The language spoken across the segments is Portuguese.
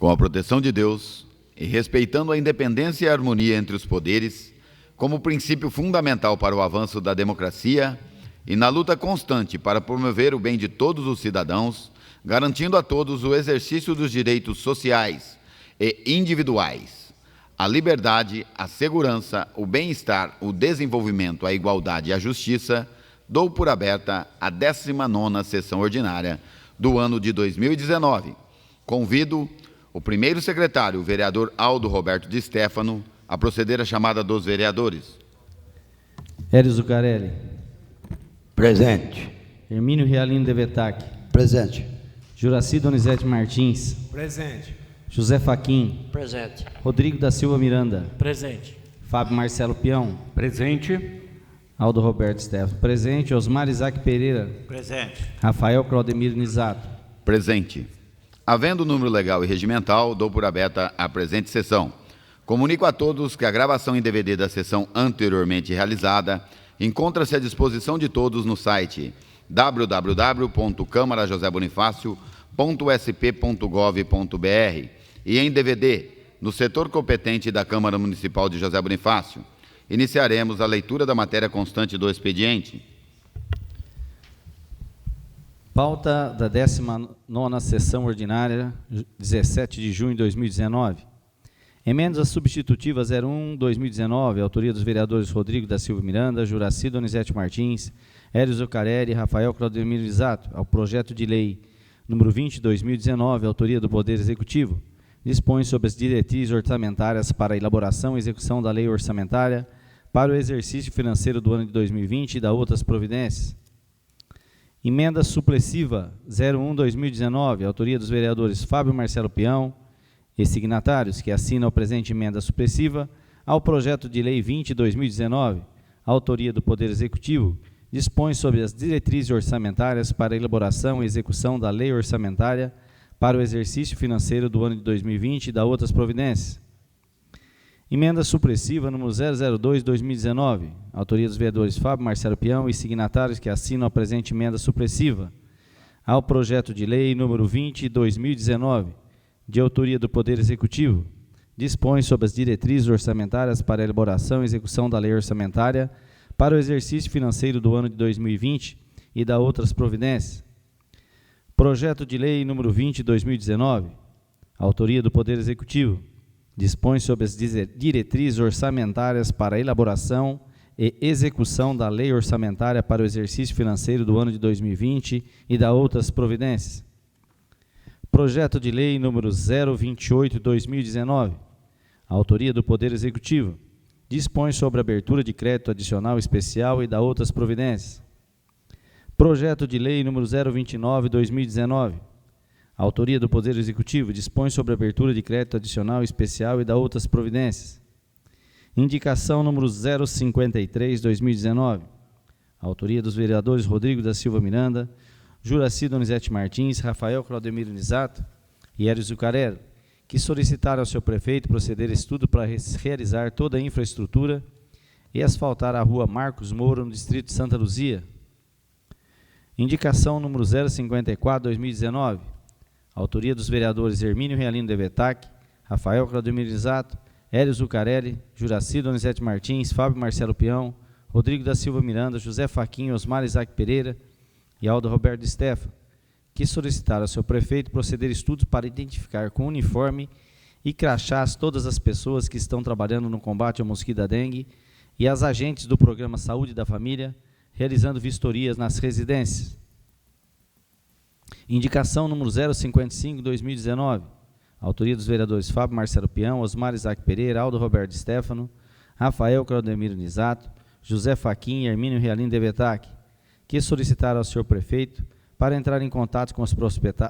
com a proteção de Deus e respeitando a independência e a harmonia entre os poderes, como princípio fundamental para o avanço da democracia e na luta constante para promover o bem de todos os cidadãos, garantindo a todos o exercício dos direitos sociais e individuais, a liberdade, a segurança, o bem-estar, o desenvolvimento, a igualdade e a justiça, dou por aberta a 19ª sessão ordinária do ano de 2019. Convido o primeiro secretário, o vereador Aldo Roberto de Stefano, a proceder à chamada dos vereadores. Hélio Zuccarelli. Presente. Hermínio Realino Devetac. Presente. Juraci Donizete Martins. Presente. José Faquim. Presente. Rodrigo da Silva Miranda. Presente. Fábio Marcelo Peão. Presente. Aldo Roberto Stefano. Presente. Osmar Isaac Pereira. Presente. Rafael Claudemiro Nisato. Presente. Havendo número legal e regimental, dou por aberta a presente sessão. Comunico a todos que a gravação em DVD da sessão anteriormente realizada encontra-se à disposição de todos no site www.câmarajosebonifacio.sp.gov.br e em DVD no setor competente da Câmara Municipal de José Bonifácio. Iniciaremos a leitura da matéria constante do expediente. Pauta da 19ª sessão ordinária, 17 de junho de 2019. Emendas substitutivas 01/2019, autoria dos vereadores Rodrigo da Silva Miranda, Juraci Donizete Martins, Hélio Zuccarelli e Rafael Claudemiro Nisato, ao projeto de lei número 20/2019, autoria do Poder Executivo, dispõe sobre as diretrizes orçamentárias para a elaboração e execução da lei orçamentária para o exercício financeiro do ano de 2020 e da outras providências. Emenda suplessiva 01/2019, autoria dos vereadores Fábio Marcelo Peão e signatários, que assinam a presente emenda suplessiva ao projeto de lei 20/2019, autoria do Poder Executivo, dispõe sobre as diretrizes orçamentárias para a elaboração e execução da lei orçamentária para o exercício financeiro do ano de 2020 e da outras providências. Emenda supressiva número 002/2019, autoria dos vereadores Fábio Marcelo Peão e signatários, que assinam a presente emenda supressiva ao projeto de lei número 20/2019, de autoria do Poder Executivo, dispõe sobre as diretrizes orçamentárias para a elaboração e execução da lei orçamentária para o exercício financeiro do ano de 2020 e da outras providências. Projeto de lei número 20/2019, autoria do Poder Executivo, dispõe sobre as diretrizes orçamentárias para a elaboração e execução da lei orçamentária para o exercício financeiro do ano de 2020 e da outras providências. Projeto de lei número 028/2019, autoria do Poder Executivo, dispõe sobre a abertura de crédito adicional especial e da outras providências. Projeto de lei número 029/2019, autoria do Poder Executivo, dispõe sobre a abertura de crédito adicional especial e da outras providências. Indicação número 053/2019, autoria dos vereadores Rodrigo da Silva Miranda, Juraci Donizete Martins, Rafael Claudemiro Nisato e Hélio Zuccarelli, que solicitaram ao seu prefeito proceder a estudo para realizar toda a infraestrutura e asfaltar a rua Marcos Moura, no distrito de Santa Luzia. Indicação número 054/2019, autoria dos vereadores Hermínio Realino Devetac, Rafael Claudemiro Nisato, Hélio Zuccarelli, Juraci Donizete Martins, Fábio Marcelo Peão, Rodrigo da Silva Miranda, José Faquim, Osmar Isaac Pereira e Aldo Roberto Stefano, que solicitaram ao seu prefeito proceder estudos para identificar com uniforme e crachás todas as pessoas que estão trabalhando no combate ao mosquito da dengue e as agentes do programa Saúde da Família, realizando vistorias nas residências. Indicação número 055/2019, autoria dos vereadores Fábio Marcelo Peão, Osmar Isaac Pereira, Aldo Roberto Stefano, Rafael Claudemiro Nisato, José Faquim e Hermínio Realino Devetac, que solicitaram ao senhor prefeito para entrar em contato com os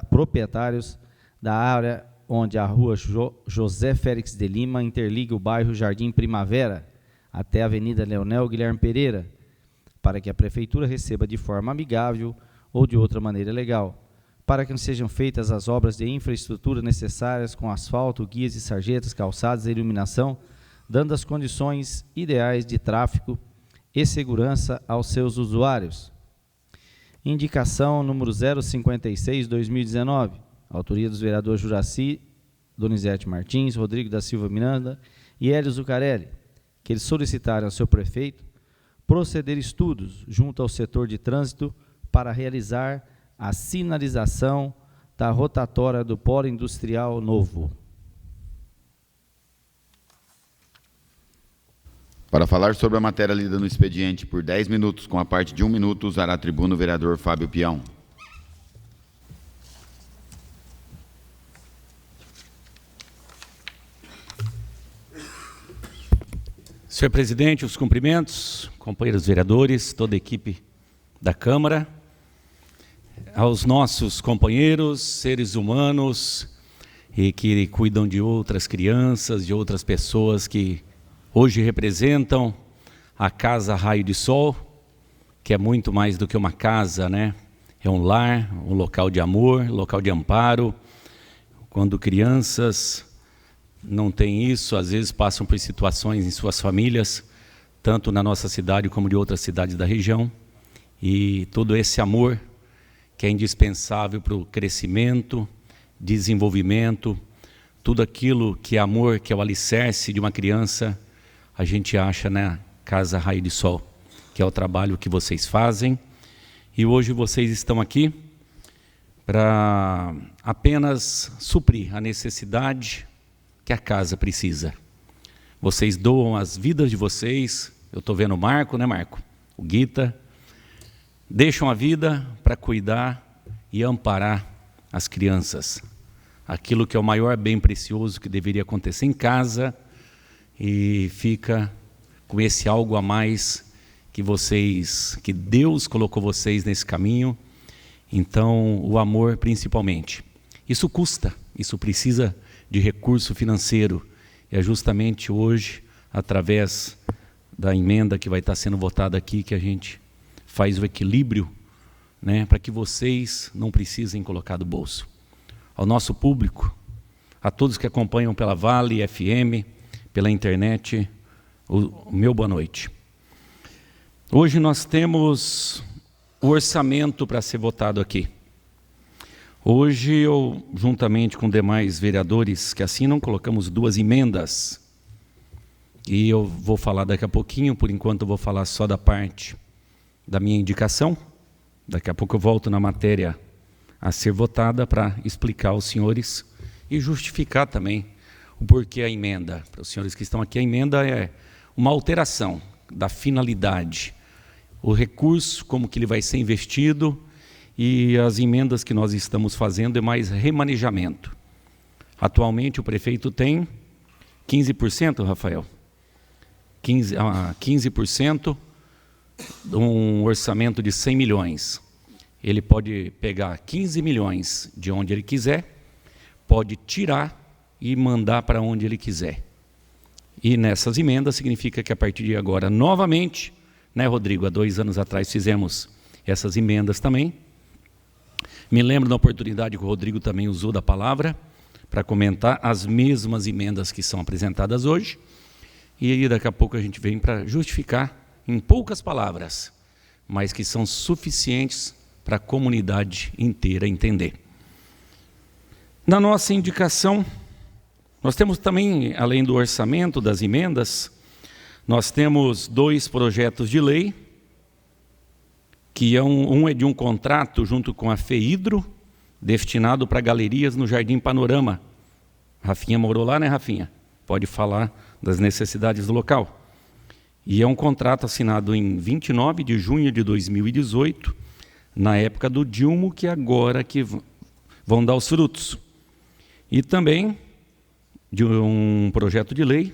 proprietários da área onde a rua José Félix de Lima interliga o bairro Jardim Primavera até a Avenida Leonel Guilherme Pereira, para que a prefeitura receba de forma amigável ou de outra maneira legal, para que sejam feitas as obras de infraestrutura necessárias com asfalto, guias e sarjetas, calçadas e iluminação, dando as condições ideais de tráfego e segurança aos seus usuários. Indicação número 056/2019, autoria dos vereadores Juraci Donizete Martins, Rodrigo da Silva Miranda e Hélio Zucarelli, que eles solicitaram ao seu prefeito proceder estudos junto ao setor de trânsito para realizar a sinalização da rotatória do Polo Industrial Novo. Para falar sobre a matéria lida no expediente por 10 minutos, com a parte de 1 minuto, usará a tribuna o vereador Fábio Peão. Senhor presidente, os cumprimentos, companheiros vereadores, toda a equipe da Câmara, aos nossos companheiros, seres humanos e que cuidam de outras crianças, de outras pessoas que hoje representam a Casa Raio de Sol, que é muito mais do que uma casa, né? É um lar, um local de amor, local de amparo. Quando crianças não têm isso, às vezes passam por situações em suas famílias, tanto na nossa cidade como de outras cidades da região. E todo esse amor que é indispensável para o crescimento, desenvolvimento, tudo aquilo que é amor, que é o alicerce de uma criança, a gente acha na Casa Raio de Sol, que é o trabalho que vocês fazem. E hoje vocês estão aqui para apenas suprir a necessidade que a casa precisa. Vocês doam as vidas de vocês, eu estou vendo o Marco, né Marco? O Guita, deixam a vida para cuidar e amparar as crianças. Aquilo que é o maior bem precioso que deveria acontecer em casa, e fica com esse algo a mais que Deus colocou vocês nesse caminho. Então, o amor principalmente. Isso custa, isso precisa de recurso financeiro. E é justamente hoje, através da emenda que vai estar sendo votada aqui, que a gente faz o equilíbrio, né, para que vocês não precisem colocar do bolso. Ao nosso público, a todos que acompanham pela Vale FM, pela internet, o meu boa noite. Hoje nós temos o orçamento para ser votado aqui. Hoje eu, juntamente com demais vereadores que assinam, colocamos 2 emendas. E eu vou falar daqui a pouquinho, por enquanto eu vou falar só da parte da minha indicação. Daqui a pouco eu volto na matéria a ser votada para explicar aos senhores e justificar também o porquê a emenda. Para os senhores que estão aqui, a emenda é uma alteração da finalidade, o recurso, como que ele vai ser investido, e as emendas que nós estamos fazendo é mais remanejamento. Atualmente o prefeito tem 15%, Rafael? 15% de um orçamento de 100 milhões. Ele pode pegar 15 milhões de onde ele quiser, pode tirar e mandar para onde ele quiser. E nessas emendas significa que a partir de agora, novamente, né, Rodrigo, há 2 anos atrás fizemos essas emendas também. Me lembro da oportunidade que o Rodrigo também usou da palavra para comentar as mesmas emendas que são apresentadas hoje. E aí daqui a pouco a gente vem para justificar em poucas palavras, mas que são suficientes para a comunidade inteira entender. Na nossa indicação, nós temos também, além do orçamento, das emendas, nós temos 2 projetos de lei, que um é de um contrato junto com a FEIDRO, destinado para galerias no Jardim Panorama. Rafinha morou lá, né, Rafinha? Pode falar das necessidades do local. E é um contrato assinado em 29 de junho de 2018, na época do Dilma, que agora que vão dar os frutos. E também de um projeto de lei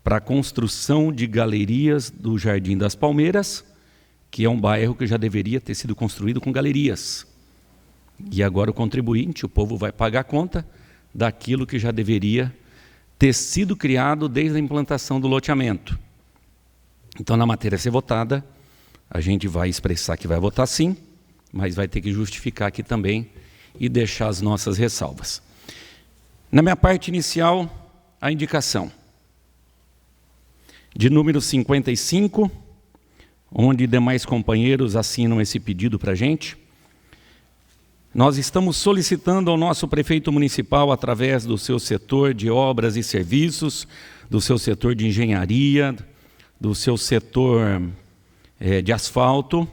para a construção de galerias do Jardim das Palmeiras, que é um bairro que já deveria ter sido construído com galerias. E agora o contribuinte, o povo vai pagar a conta daquilo que já deveria ter sido criado desde a implantação do loteamento. Então, na matéria a ser votada, a gente vai expressar que vai votar sim, mas vai ter que justificar aqui também e deixar as nossas ressalvas. Na minha parte inicial, a indicação de número 55, onde demais companheiros assinam esse pedido para a gente. Nós estamos solicitando ao nosso prefeito municipal, através do seu setor de obras e serviços, do seu setor de engenharia, do seu setor de asfalto,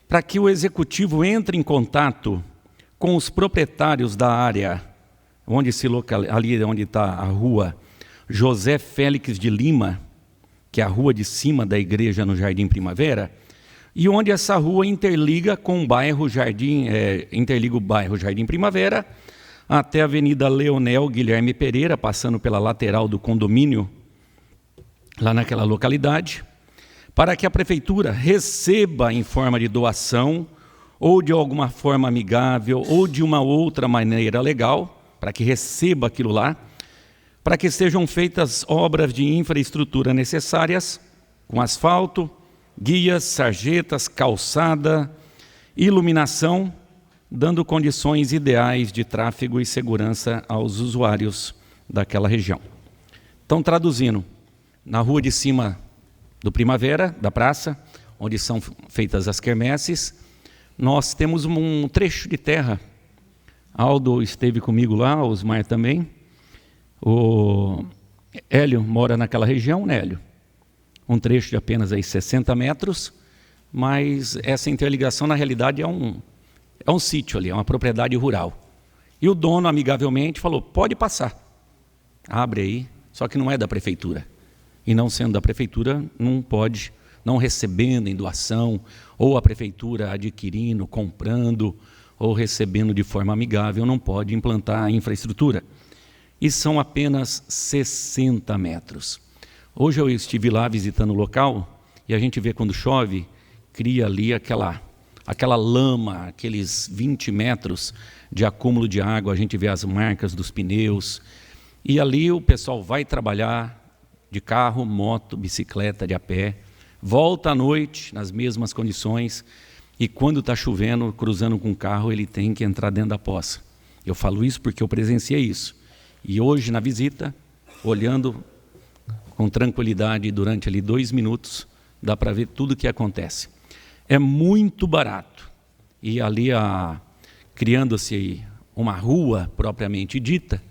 para que o executivo entre em contato com os proprietários da área onde ali onde está a rua José Félix de Lima, que é a rua de cima da igreja no Jardim Primavera, e onde essa rua interliga com o bairro interliga o bairro Jardim Primavera até a Avenida Leonel Guilherme Pereira, passando pela lateral do condomínio, lá naquela localidade, para que a prefeitura receba em forma de doação, ou de alguma forma amigável, ou de uma outra maneira legal, para que receba aquilo lá, para que sejam feitas obras de infraestrutura necessárias, com asfalto, guias, sarjetas, calçada, iluminação, dando condições ideais de tráfego e segurança aos usuários daquela região. Então, traduzindo, na rua de cima do Primavera, da praça, onde são feitas as quermesses, nós temos um trecho de terra. Aldo esteve comigo lá, o Osmar também. O Hélio mora naquela região, né, Hélio? Um trecho de apenas aí 60 metros, mas essa interligação, na realidade, é um sítio ali, é uma propriedade rural. E o dono, amigavelmente, falou, pode passar, abre aí, só que não é da prefeitura. E não sendo da prefeitura, não pode, não recebendo em doação, ou a prefeitura adquirindo, comprando, ou recebendo de forma amigável, não pode implantar a infraestrutura. E são apenas 60 metros. Hoje eu estive lá visitando o local, e a gente vê quando chove, cria ali aquela lama, aqueles 20 metros de acúmulo de água, a gente vê as marcas dos pneus, e ali o pessoal vai trabalhar de carro, moto, bicicleta, de a pé, volta à noite nas mesmas condições, e quando está chovendo, cruzando com o carro, ele tem que entrar dentro da poça. Eu falo isso porque eu presenciei isso. E hoje, na visita, olhando com tranquilidade durante ali 2 minutos, dá para ver tudo o que acontece. É muito barato. E ali, criando-se uma rua propriamente dita,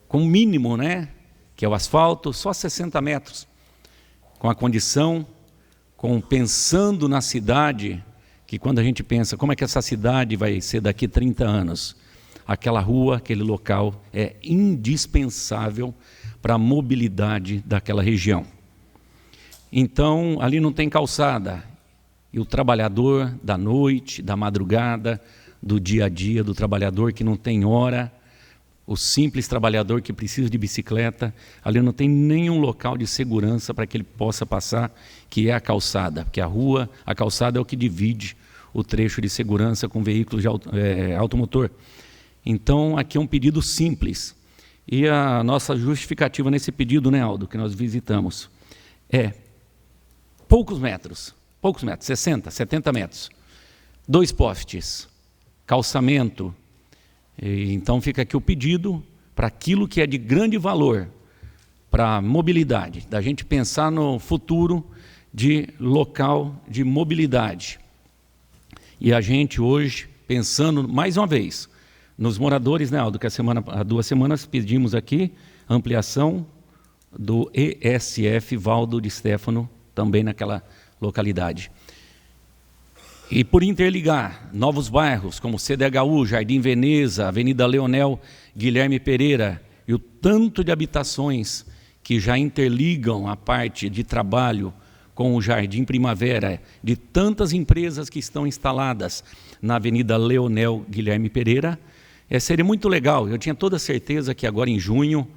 com o mínimo, né, que é o asfalto, só 60 metros, com a condição, pensando na cidade, que quando a gente pensa como é que essa cidade vai ser daqui 30 anos, aquela rua, aquele local é indispensável para a mobilidade daquela região. Então, ali não tem calçada, e o trabalhador da noite, da madrugada, do dia a dia, do trabalhador que não tem hora, o simples trabalhador que precisa de bicicleta, ali não tem nenhum local de segurança para que ele possa passar, que é a calçada, porque a calçada é o que divide o trecho de segurança com veículos de automotor. Então, aqui é um pedido simples. E a nossa justificativa nesse pedido, né, Aldo, que nós visitamos, é poucos metros, 60, 70 metros, 2 postes, calçamento. Então fica aqui o pedido para aquilo que é de grande valor, para a mobilidade, da gente pensar no futuro de local de mobilidade. E a gente hoje, pensando mais uma vez, nos moradores, né, Aldo, que há 2 semanas pedimos aqui ampliação do ESF Valdo de Stefano, também naquela localidade. E por interligar novos bairros, como CDHU, Jardim Veneza, Avenida Leonel Guilherme Pereira, e o tanto de habitações que já interligam a parte de trabalho com o Jardim Primavera, de tantas empresas que estão instaladas na Avenida Leonel Guilherme Pereira, seria muito legal. Eu tinha toda certeza que agora em junho,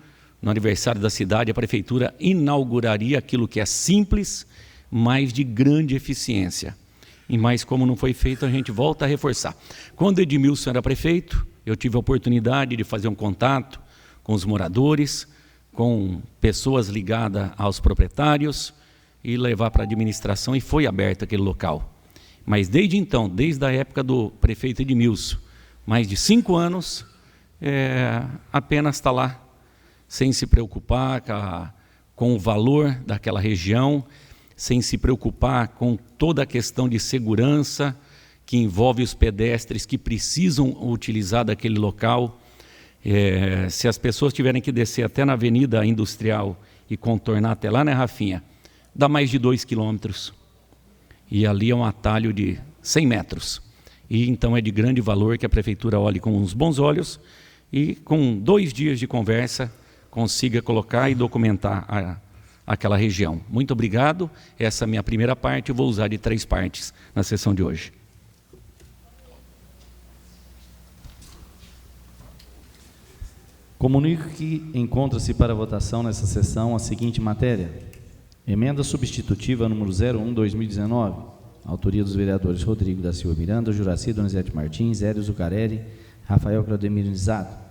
no aniversário da cidade, a prefeitura inauguraria aquilo que é simples, mas de grande eficiência. Mas como não foi feito, a gente volta a reforçar. Quando Edmilson era prefeito, eu tive a oportunidade de fazer um contato com os moradores, com pessoas ligadas aos proprietários, e levar para a administração, e foi aberto aquele local. Mas desde então, desde a época do prefeito Edmilson, mais de 5 anos, apenas está lá, sem se preocupar com o valor daquela região, sem se preocupar com toda a questão de segurança que envolve os pedestres que precisam utilizar daquele local. Se as pessoas tiverem que descer até na Avenida Industrial e contornar até lá, né, Rafinha? Dá mais de 2 quilômetros. E ali é um atalho de 100 metros. E então é de grande valor que a Prefeitura olhe com uns bons olhos e com 2 dias de conversa consiga colocar e documentar aquela região. Muito obrigado. Essa é a minha primeira parte, eu vou usar de 3 partes na sessão de hoje. Comunico que encontra-se para votação nessa sessão a seguinte matéria: emenda substitutiva número 01/2019, autoria dos vereadores Rodrigo da Silva Miranda, Juraci Donizete Martins, Hélio Zucarelli, Rafael Claudemiro Nizato.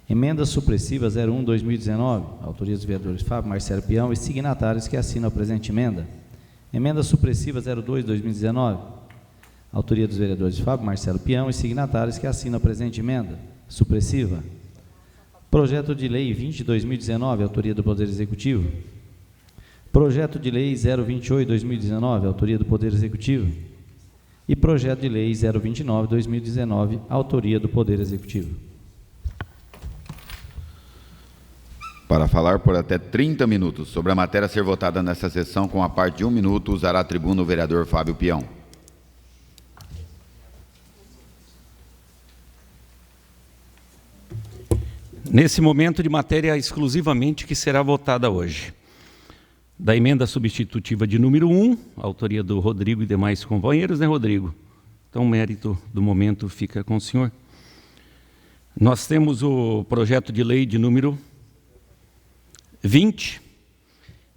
Emenda supressiva 01/2019, autoria dos vereadores Fábio Marcelo Peão e signatários que assinam a presente emenda. Emenda supressiva 02/2019, autoria dos vereadores Fábio Marcelo Peão e signatários que assinam a presente emenda. Supressiva. Projeto de Lei 20/2019, autoria do Poder Executivo. Projeto de Lei 028/2019, autoria do Poder Executivo. E Projeto de Lei 029/2019, autoria do Poder Executivo. Para falar por até 30 minutos sobre a matéria a ser votada nesta sessão, com a parte de 1 minuto, usará a tribuna o vereador Fábio Peão. Nesse momento de matéria exclusivamente que será votada hoje. Da emenda substitutiva de número 1, autoria do Rodrigo e demais companheiros, né, Rodrigo? Então, o mérito do momento fica com o senhor. Nós temos o projeto de lei de número 20,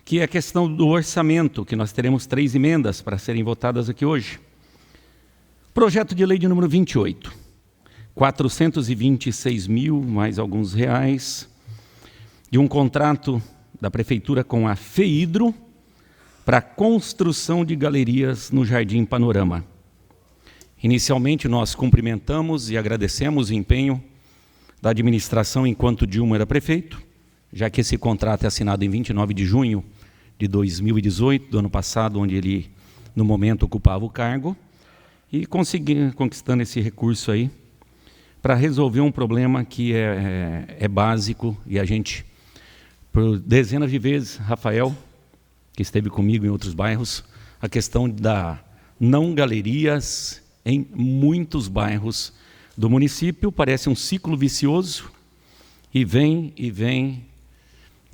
que é a questão do orçamento, que nós teremos 3 emendas para serem votadas aqui hoje. Projeto de lei de número 28. 426 mil, mais alguns reais, de um contrato da Prefeitura com a FEIDRO para a construção de galerias no Jardim Panorama. Inicialmente, nós cumprimentamos e agradecemos o empenho da administração enquanto Dilma era prefeito, já que esse contrato é assinado em 29 de junho de 2018, do ano passado, onde ele, no momento, ocupava o cargo, e conquistando esse recurso aí, para resolver um problema que é básico, e a gente, por dezenas de vezes, Rafael, que esteve comigo em outros bairros, a questão da não galerias em muitos bairros do município, parece um ciclo vicioso, e vem, e vem.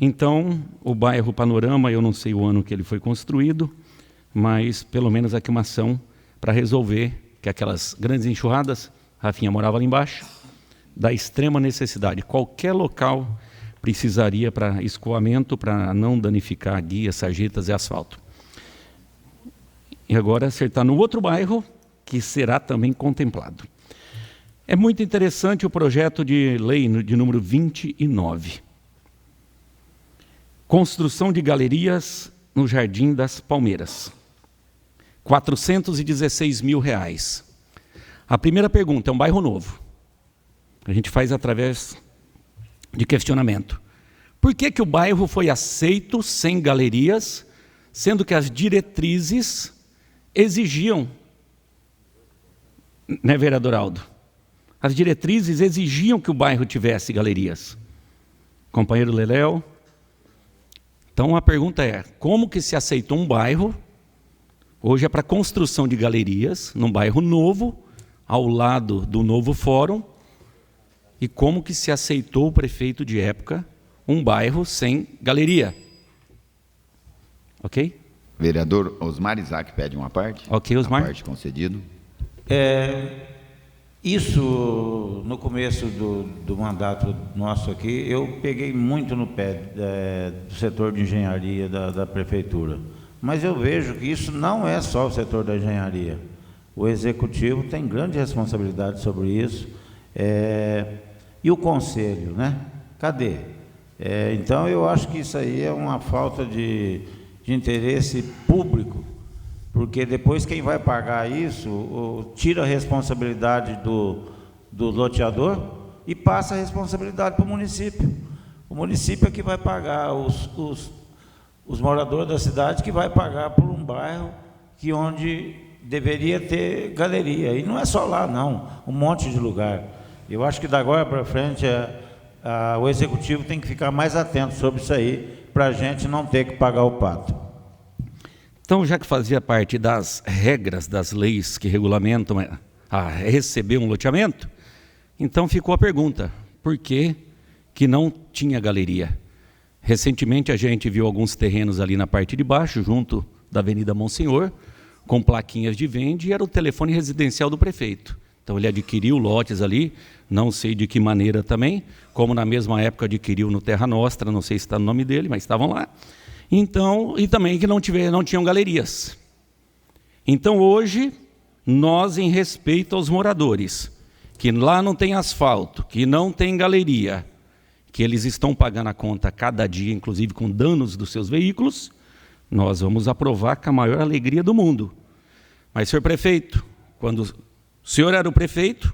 Então, o bairro Panorama, eu não sei o ano que ele foi construído, mas pelo menos aqui uma ação para resolver que aquelas grandes enxurradas, Rafinha morava ali embaixo, da extrema necessidade. Qualquer local precisaria para escoamento, para não danificar guias, sarjetas e asfalto. E agora acertar no outro bairro, que será também contemplado. É muito interessante o projeto de lei de número 29. Construção de galerias no Jardim das Palmeiras. 416 mil reais. A primeira pergunta, é um bairro novo. A gente faz através de questionamento. Por que que o bairro foi aceito sem galerias, sendo que as diretrizes exigiam, né, vereador Aldo? As diretrizes exigiam que o bairro tivesse galerias. Companheiro Leléo. Então a pergunta é, como que se aceitou um bairro, hoje é para construção de galerias, num bairro novo, ao lado do novo fórum, e como que se aceitou o prefeito de época um bairro sem galeria? Ok? Vereador Osmar Isaac pede uma parte. Ok, Osmar. Uma parte concedido. Isso, no começo do mandato nosso aqui, eu peguei muito no pé do setor de engenharia da prefeitura. Mas eu vejo que isso não é só o setor da engenharia. O executivo tem grande responsabilidade sobre isso. E o conselho, né? Cadê? Então, eu acho que isso aí é uma falta de interesse público, porque depois quem vai pagar isso tira a responsabilidade do loteador e passa a responsabilidade para o município. O município é que vai pagar, os moradores da cidade que vai pagar por um bairro onde deveria ter galeria. E não é só lá, não. Um monte de lugar. Eu acho que da agora para frente o Executivo tem que ficar mais atento sobre isso aí, para a gente não ter que pagar o pato. Então, já que fazia parte das regras, das leis que regulamentam a receber um loteamento, então ficou a pergunta, por que não tinha galeria? Recentemente a gente viu alguns terrenos ali na parte de baixo, junto da Avenida Monsenhor, com plaquinhas de venda, e era o telefone residencial do prefeito. Então ele adquiriu lotes ali, não sei de que maneira também, como na mesma época adquiriu no Terra Nostra, não sei se está no nome dele, mas estavam lá. Então, e também que não tinham galerias. Então hoje, nós, em respeito aos moradores, que lá não tem asfalto, que não tem galeria, que eles estão pagando a conta cada dia, inclusive com danos dos seus veículos, nós vamos aprovar com a maior alegria do mundo. Mas, senhor prefeito, quando o senhor era o prefeito,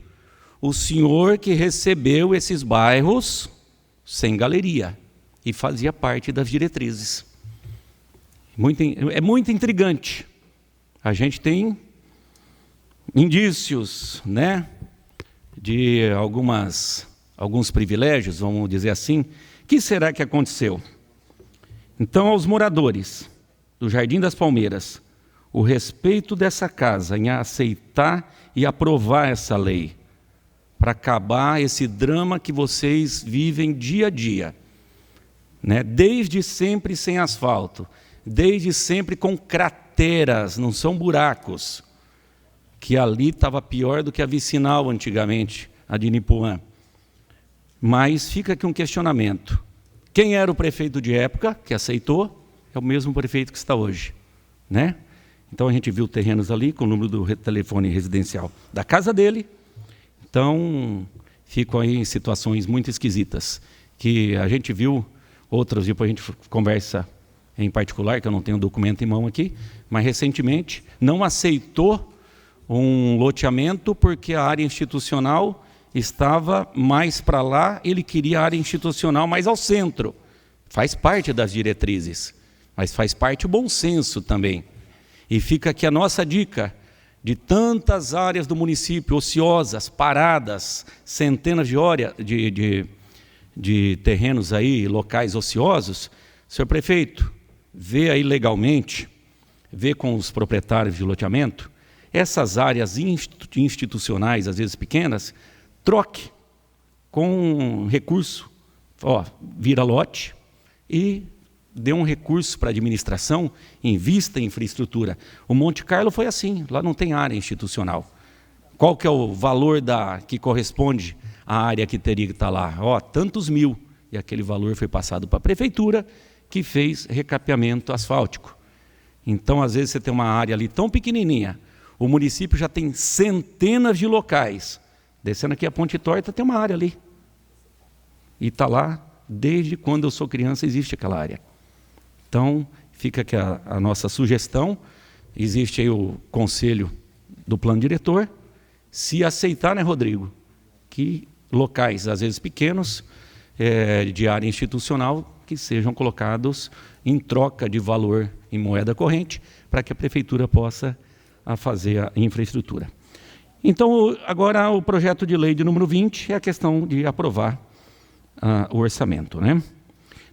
o senhor que recebeu esses bairros sem galeria e fazia parte das diretrizes. É muito intrigante. A gente tem indícios, né, de alguns privilégios, vamos dizer assim. O que será que aconteceu? Então, aos moradores do Jardim das Palmeiras, o respeito dessa casa em aceitar e aprovar essa lei, para acabar esse drama que vocês vivem dia a dia, né? Desde sempre sem asfalto, desde sempre com crateras, não são buracos, que ali estava pior do que a vicinal antigamente, a de Nipuã. Mas fica aqui um questionamento. Quem era o prefeito de época que aceitou é o mesmo prefeito que está hoje, né? Então a gente viu terrenos ali com o número do telefone residencial da casa dele. Então ficam aí em situações muito esquisitas, que a gente viu outras, depois a gente conversa em particular, que eu não tenho documento em mão aqui, mas recentemente não aceitou um loteamento porque a área institucional estava mais para lá, ele queria a área institucional mais ao centro. Faz parte das diretrizes, mas faz parte o bom senso também. E fica aqui a nossa dica, de tantas áreas do município ociosas, paradas, centenas de terrenos aí, locais ociosos. Senhor prefeito, vê aí legalmente, vê com os proprietários de loteamento, essas áreas institucionais, às vezes pequenas, troque com recurso, vira lote e dê um recurso para a administração, invista em infraestrutura. O Monte Carlo foi assim, lá não tem área institucional. Qual que é o valor que corresponde à área que teria que estar lá? Tantos mil. E aquele valor foi passado para a prefeitura, que fez recapeamento asfáltico. Então, às vezes, você tem uma área ali tão pequenininha, o município já tem centenas de locais. Descendo aqui a Ponte Torta, tem uma área ali. E está lá, desde quando eu sou criança, existe aquela área. Então, fica aqui a nossa sugestão. Existe aí o conselho do plano diretor. Se aceitar, né, Rodrigo, que locais, às vezes pequenos, de área institucional, que sejam colocados em troca de valor em moeda corrente, para que a prefeitura possa fazer a infraestrutura. Então, agora o projeto de lei de número 20 é a questão de aprovar o orçamento, né?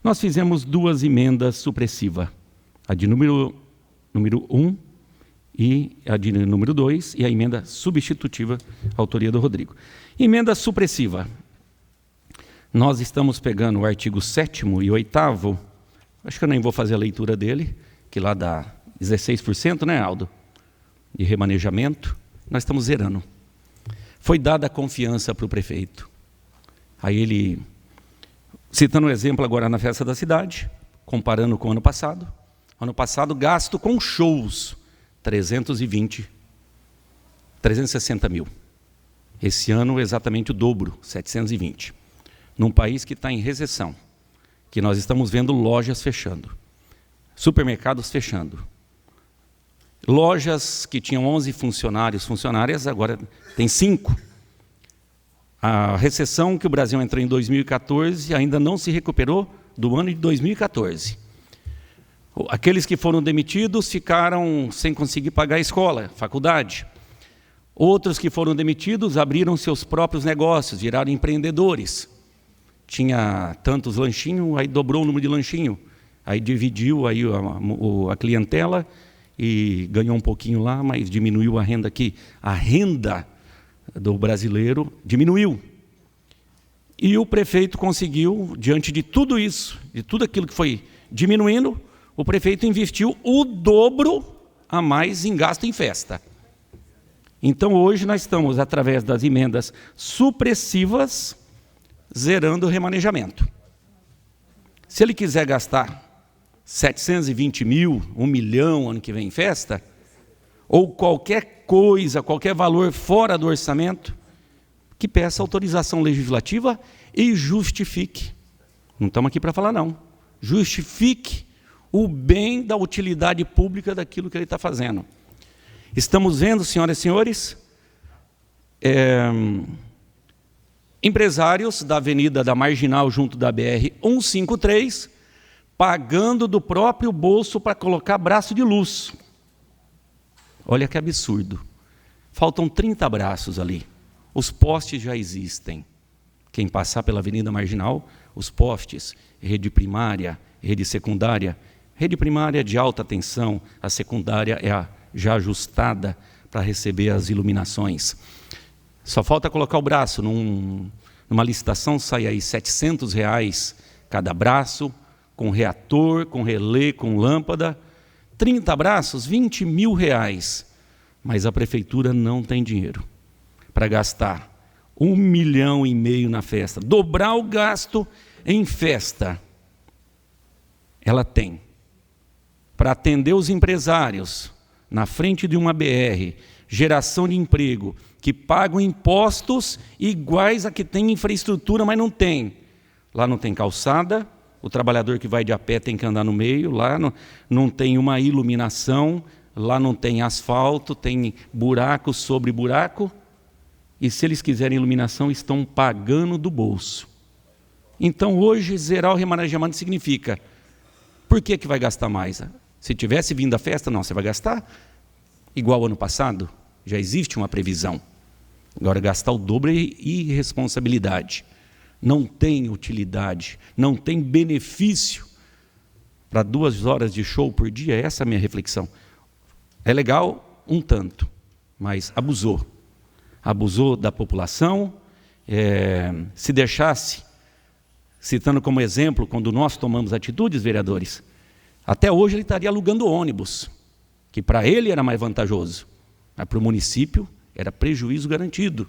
Nós fizemos 2 emendas supressivas, a de número 1 e a de número 2, e a emenda substitutiva, autoria do Rodrigo. Emenda supressiva. Nós estamos pegando o artigo 7º e 8º, acho que eu nem vou fazer a leitura dele, que lá dá 16%, né, Aldo? De remanejamento, nós estamos zerando. Foi dada a confiança para o prefeito. Aí ele, citando um exemplo agora na festa da cidade, comparando com o ano passado gasto com shows, 360 mil. Esse ano exatamente o dobro, 720. Num país que está em recessão, que nós estamos vendo lojas fechando, supermercados fechando, lojas que tinham 11 funcionárias, agora tem 5. A recessão que o Brasil entrou em 2014 ainda não se recuperou do ano de 2014. Aqueles que foram demitidos ficaram sem conseguir pagar a escola, faculdade. Outros que foram demitidos abriram seus próprios negócios, viraram empreendedores. Tinha tantos lanchinhos, aí dobrou o número de lanchinho. Aí dividiu aí a clientela e ganhou um pouquinho lá, mas diminuiu a renda aqui. A renda do brasileiro diminuiu. E o prefeito conseguiu, diante de tudo isso, de tudo aquilo que foi diminuindo, o prefeito investiu o dobro a mais em gasto em festa. Então, hoje nós estamos, através das emendas supressivas, zerando o remanejamento. Se ele quiser gastar 720 mil, 1 milhão ano que vem em festa, ou qualquer coisa, qualquer valor fora do orçamento, que peça autorização legislativa e justifique. Não estamos aqui para falar, não. Justifique o bem da utilidade pública daquilo que ele está fazendo. Estamos vendo, senhoras e senhores, empresários da Avenida da Marginal, junto da BR-153, pagando do próprio bolso para colocar braço de luz. Olha que absurdo. Faltam 30 braços ali. Os postes já existem. Quem passar pela Avenida Marginal, os postes, rede primária, rede secundária. Rede primária é de alta tensão, a secundária é a já ajustada para receber as iluminações. Só falta colocar o braço. Numa licitação sai aí R$700 cada braço, com reator, com relé, com lâmpada. 30 braços, R$20 mil. Mas a prefeitura não tem dinheiro para gastar 1,5 milhão na festa. Dobrar o gasto em festa. Ela tem. Para atender os empresários na frente de uma BR, geração de emprego, que pagam impostos iguais a que tem infraestrutura, mas não tem. Lá não tem calçada, o trabalhador que vai de a pé tem que andar no meio, lá não tem uma iluminação, lá não tem asfalto, tem buraco sobre buraco, e se eles quiserem iluminação, estão pagando do bolso. Então, hoje, zerar o remanejamento significa, por que vai gastar mais? Se tivesse vindo a festa, não, você vai gastar igual ao ano passado, já existe uma previsão. Agora, gastar o dobro é irresponsabilidade. Não tem utilidade, não tem benefício para 2 horas de show por dia, essa é a minha reflexão. É legal um tanto, mas abusou. Abusou da população, se deixasse, citando como exemplo, quando nós tomamos atitudes, vereadores, até hoje ele estaria alugando ônibus, que para ele era mais vantajoso, mas para o município era prejuízo garantido.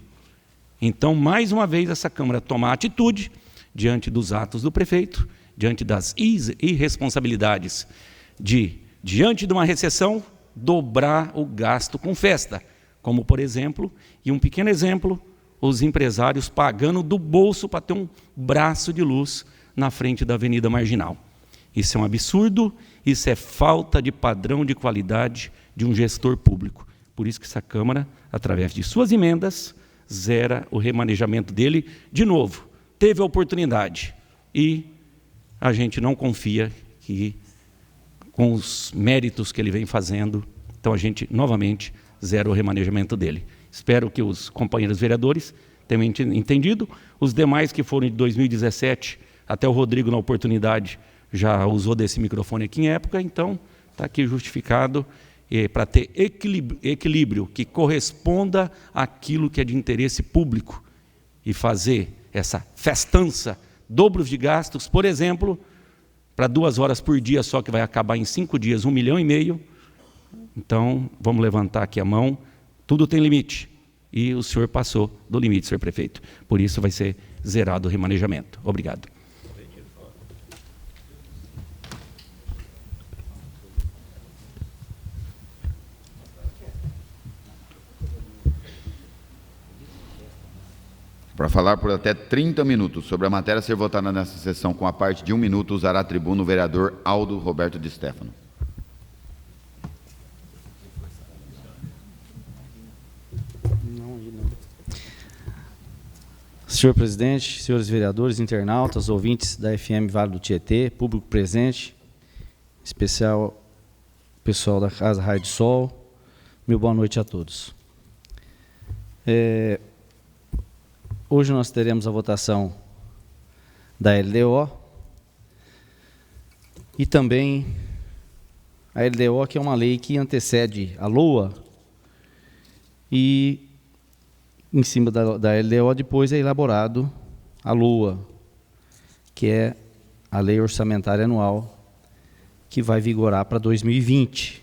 Então, mais uma vez, essa Câmara toma atitude diante dos atos do prefeito, diante das irresponsabilidades de, diante de uma recessão, dobrar o gasto com festa. Como, por exemplo, e um pequeno exemplo, os empresários pagando do bolso para ter um braço de luz na frente da Avenida Marginal. Isso é um absurdo, isso é falta de padrão de qualidade de um gestor público. Por isso que essa Câmara, através de suas emendas, zera o remanejamento dele. De novo, teve a oportunidade e a gente não confia que, com os méritos que ele vem fazendo, então a gente, novamente, zera o remanejamento dele. Espero que os companheiros vereadores tenham entendido. Os demais que foram de 2017, até o Rodrigo, na oportunidade, já usou desse microfone aqui em época, então está aqui justificado, para ter equilíbrio que corresponda àquilo que é de interesse público e fazer essa festança, dobros de gastos, por exemplo, para 2 horas por dia só, que vai acabar em 5 dias, 1,5 milhão. Então, vamos levantar aqui a mão, tudo tem limite, e o senhor passou do limite, senhor prefeito. Por isso vai ser zerado o remanejamento. Obrigado. Para falar por até 30 minutos sobre a matéria a ser votada nessa sessão, com a parte de 1 minuto, usará a tribuna o vereador Aldo Roberto de Stefano. Senhor presidente, senhores vereadores, internautas, ouvintes da FM Vale do Tietê, público presente, especial pessoal da Casa Raio do Sol, meu boa noite a todos. Hoje nós teremos a votação da LDO e também a LDO, que é uma lei que antecede a LOA, e em cima da LDO depois é elaborado a LOA, que é a Lei Orçamentária Anual, que vai vigorar para 2020.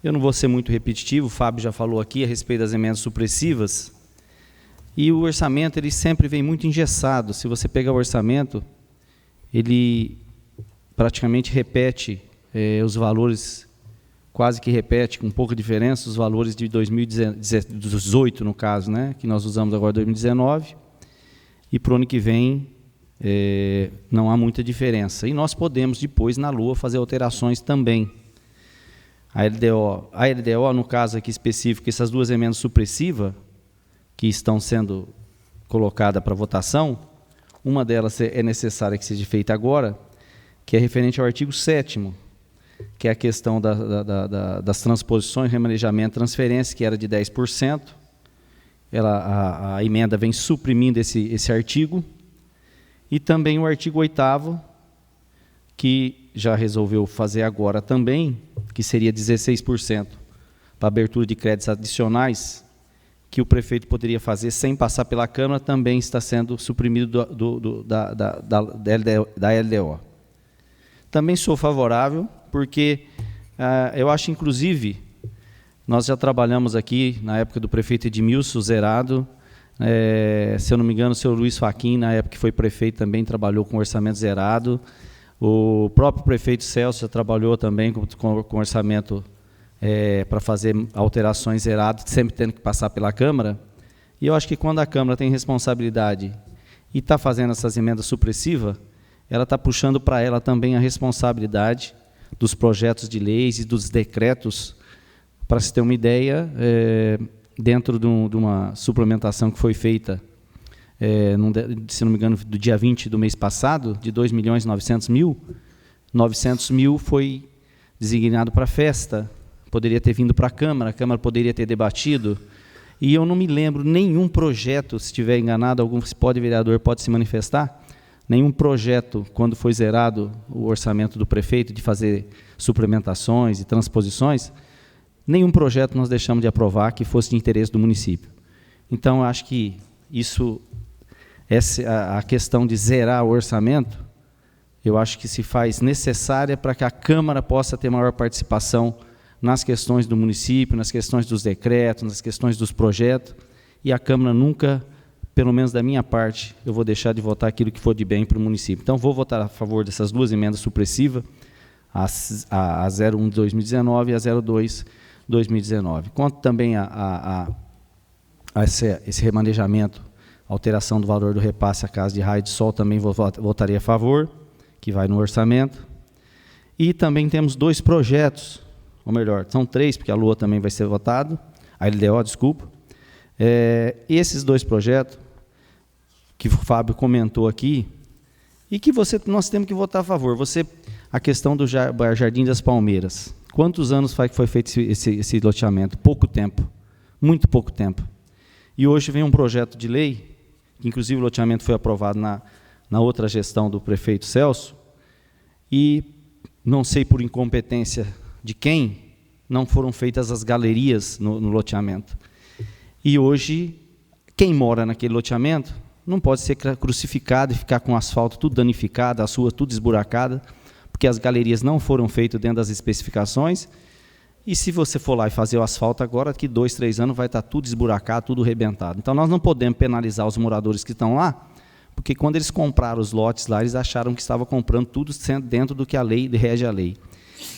Eu não vou ser muito repetitivo, o Fábio já falou aqui a respeito das emendas supressivas, e o orçamento ele sempre vem muito engessado. Se você pegar o orçamento, ele praticamente repete os valores, quase que repete, com pouca diferença, os valores de 2018, no caso, né, que nós usamos agora 2019, e para o ano que vem não há muita diferença. E nós podemos, depois, na LOA, fazer alterações também. A LDO, no caso aqui específico, essas duas emendas supressivas, que estão sendo colocadas para votação, uma delas é necessária que seja feita agora, que é referente ao artigo 7º, que é a questão das transposições, remanejamento e transferência, que era de 10%. A emenda vem suprimindo esse artigo. E também o artigo 8º, que já resolveu fazer agora também, que seria 16% para abertura de créditos adicionais, que o prefeito poderia fazer sem passar pela Câmara, também está sendo suprimido da LDO. Também sou favorável, porque eu acho, inclusive, nós já trabalhamos aqui, na época do prefeito Edmilson, zerado, se eu não me engano, o senhor Luiz Fachin, na época que foi prefeito, também trabalhou com orçamento zerado. O próprio prefeito Celso já trabalhou também com orçamento para fazer alterações zeradas, sempre tendo que passar pela Câmara. E eu acho que quando a Câmara tem responsabilidade e está fazendo essas emendas supressivas, ela está puxando para ela também a responsabilidade dos projetos de leis e dos decretos. Para se ter uma ideia, dentro de uma suplementação que foi feita, se não me engano, do dia 20 do mês passado, de 2.900.000, 900.000 foi designado para festa, poderia ter vindo para a Câmara poderia ter debatido, e eu não me lembro nenhum projeto, se estiver enganado, algum vereador pode se manifestar, nenhum projeto, quando foi zerado o orçamento do prefeito, de fazer suplementações e transposições, nenhum projeto nós deixamos de aprovar que fosse de interesse do município. Então, eu acho que a questão de zerar o orçamento, eu acho que se faz necessária para que a Câmara possa ter maior participação nas questões do município, nas questões dos decretos, nas questões dos projetos, e a Câmara nunca, pelo menos da minha parte, eu vou deixar de votar aquilo que for de bem para o município. Então, vou votar a favor dessas duas emendas supressivas, a 01 de 2019 e a 02 2019. Quanto também a esse remanejamento, alteração do valor do repasse à Casa de Raio do Sol, também votaria a favor, que vai no orçamento. E também temos dois projetos, ou melhor, são três, porque a LOA também vai ser votado, a LDO, desculpa. Esses dois projetos, que o Fábio comentou aqui, e que nós temos que votar a favor. A questão do Jardim das Palmeiras. Quantos anos faz que foi feito esse loteamento? Pouco tempo, muito pouco tempo. E hoje vem um projeto de lei, que inclusive o loteamento foi aprovado na outra gestão do prefeito Celso, e não sei por incompetência de quem, não foram feitas as galerias no loteamento. E hoje, quem mora naquele loteamento não pode ser crucificado e ficar com o asfalto tudo danificado, a rua tudo esburacada, porque as galerias não foram feitas dentro das especificações, e se você for lá e fazer o asfalto agora, daqui 2, 3 anos vai estar tudo esburacado, tudo arrebentado. Então, nós não podemos penalizar os moradores que estão lá, porque quando eles compraram os lotes lá, eles acharam que estavam comprando tudo dentro do que a lei rege a lei.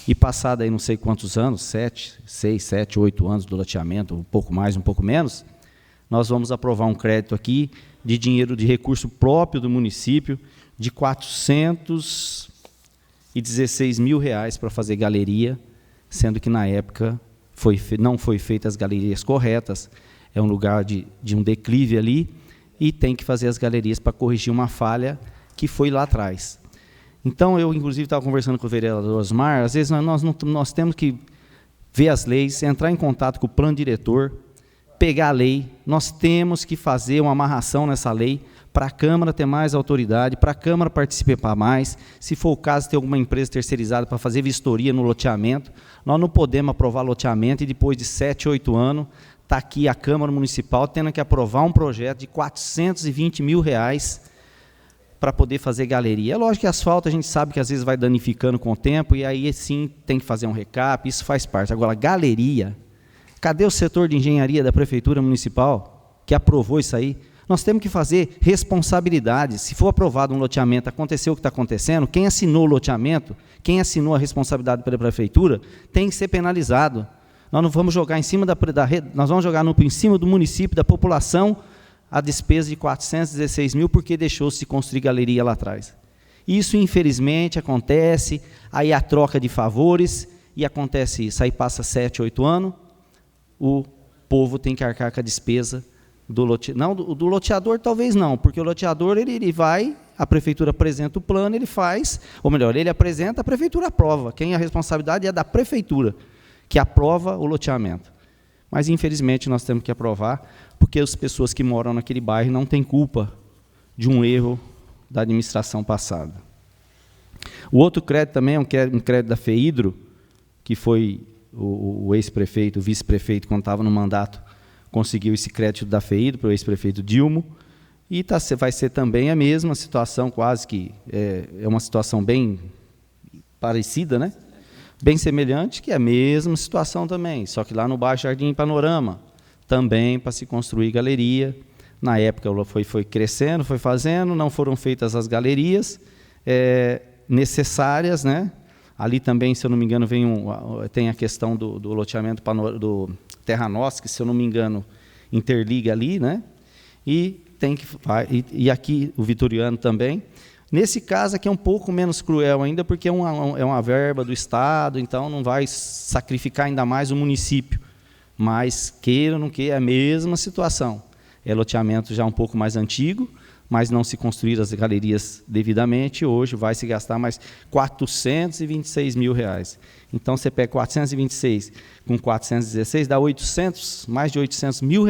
E passado aí não sei quantos anos, 6, 7, 8 anos do loteamento, um pouco mais, um pouco menos, nós vamos aprovar um crédito aqui de dinheiro de recurso próprio do município de R$416 mil para fazer galeria, sendo que na época não foi feitas as galerias corretas, é um lugar de um declive ali, e tem que fazer as galerias para corrigir uma falha que foi lá atrás. Então, eu, inclusive, estava conversando com o vereador Osmar, às vezes nós temos que ver as leis, entrar em contato com o plano diretor, pegar a lei, nós temos que fazer uma amarração nessa lei para a Câmara ter mais autoridade, para a Câmara participar mais, se for o caso, ter alguma empresa terceirizada para fazer vistoria no loteamento. Nós não podemos aprovar loteamento e depois de 7, 8 anos, está aqui a Câmara Municipal tendo que aprovar um projeto de R$420 mil para poder fazer galeria. É lógico que asfalto a gente sabe que às vezes vai danificando com o tempo, e aí sim tem que fazer um recap, isso faz parte. Agora, galeria, cadê o setor de engenharia da Prefeitura Municipal que aprovou isso aí? Nós temos que fazer responsabilidade. Se for aprovado um loteamento, aconteceu o que está acontecendo, quem assinou o loteamento, quem assinou a responsabilidade pela Prefeitura, tem que ser penalizado. Nós não vamos jogar em cima nós vamos jogar em cima do município, da população, a despesa de R$416 mil, porque deixou-se construir galeria lá atrás. Isso, infelizmente, acontece, aí a troca de favores, e acontece isso. Aí passa 7, 8 anos, o povo tem que arcar com a despesa do loteador. Não, do loteador talvez não, porque o loteador ele vai, a prefeitura apresenta o plano, ele faz, ou melhor, ele apresenta, a prefeitura aprova. Quem a responsabilidade é da prefeitura, que aprova o loteamento. Mas, infelizmente, nós temos que aprovar, porque as pessoas que moram naquele bairro não têm culpa de um erro da administração passada. O outro crédito também é um crédito da FEHIDRO, que foi o ex-prefeito, o vice-prefeito, quando estava no mandato, conseguiu esse crédito da FEHIDRO para o ex-prefeito Dilmo, e vai ser também a mesma situação, quase que é uma situação bem parecida, né? Bem semelhante, que é a mesma situação também, só que lá no bairro Jardim Panorama, também para se construir galeria. Na época foi crescendo, foi fazendo, não foram feitas as galerias necessárias, né? Ali também, se eu não me engano, tem a questão do loteamento do Terra Nossa, que, se eu não me engano, interliga ali, né? E aqui o Vitoriano também. Nesse caso aqui é um pouco menos cruel ainda, porque é uma verba do Estado, então não vai sacrificar ainda mais o município. Mas, queira ou não queira, é a mesma situação. É loteamento já um pouco mais antigo, mas não se construíram as galerias devidamente, hoje vai se gastar mais R$426 mil. Então, você pega 426 com 416, dá mais de R$800 mil,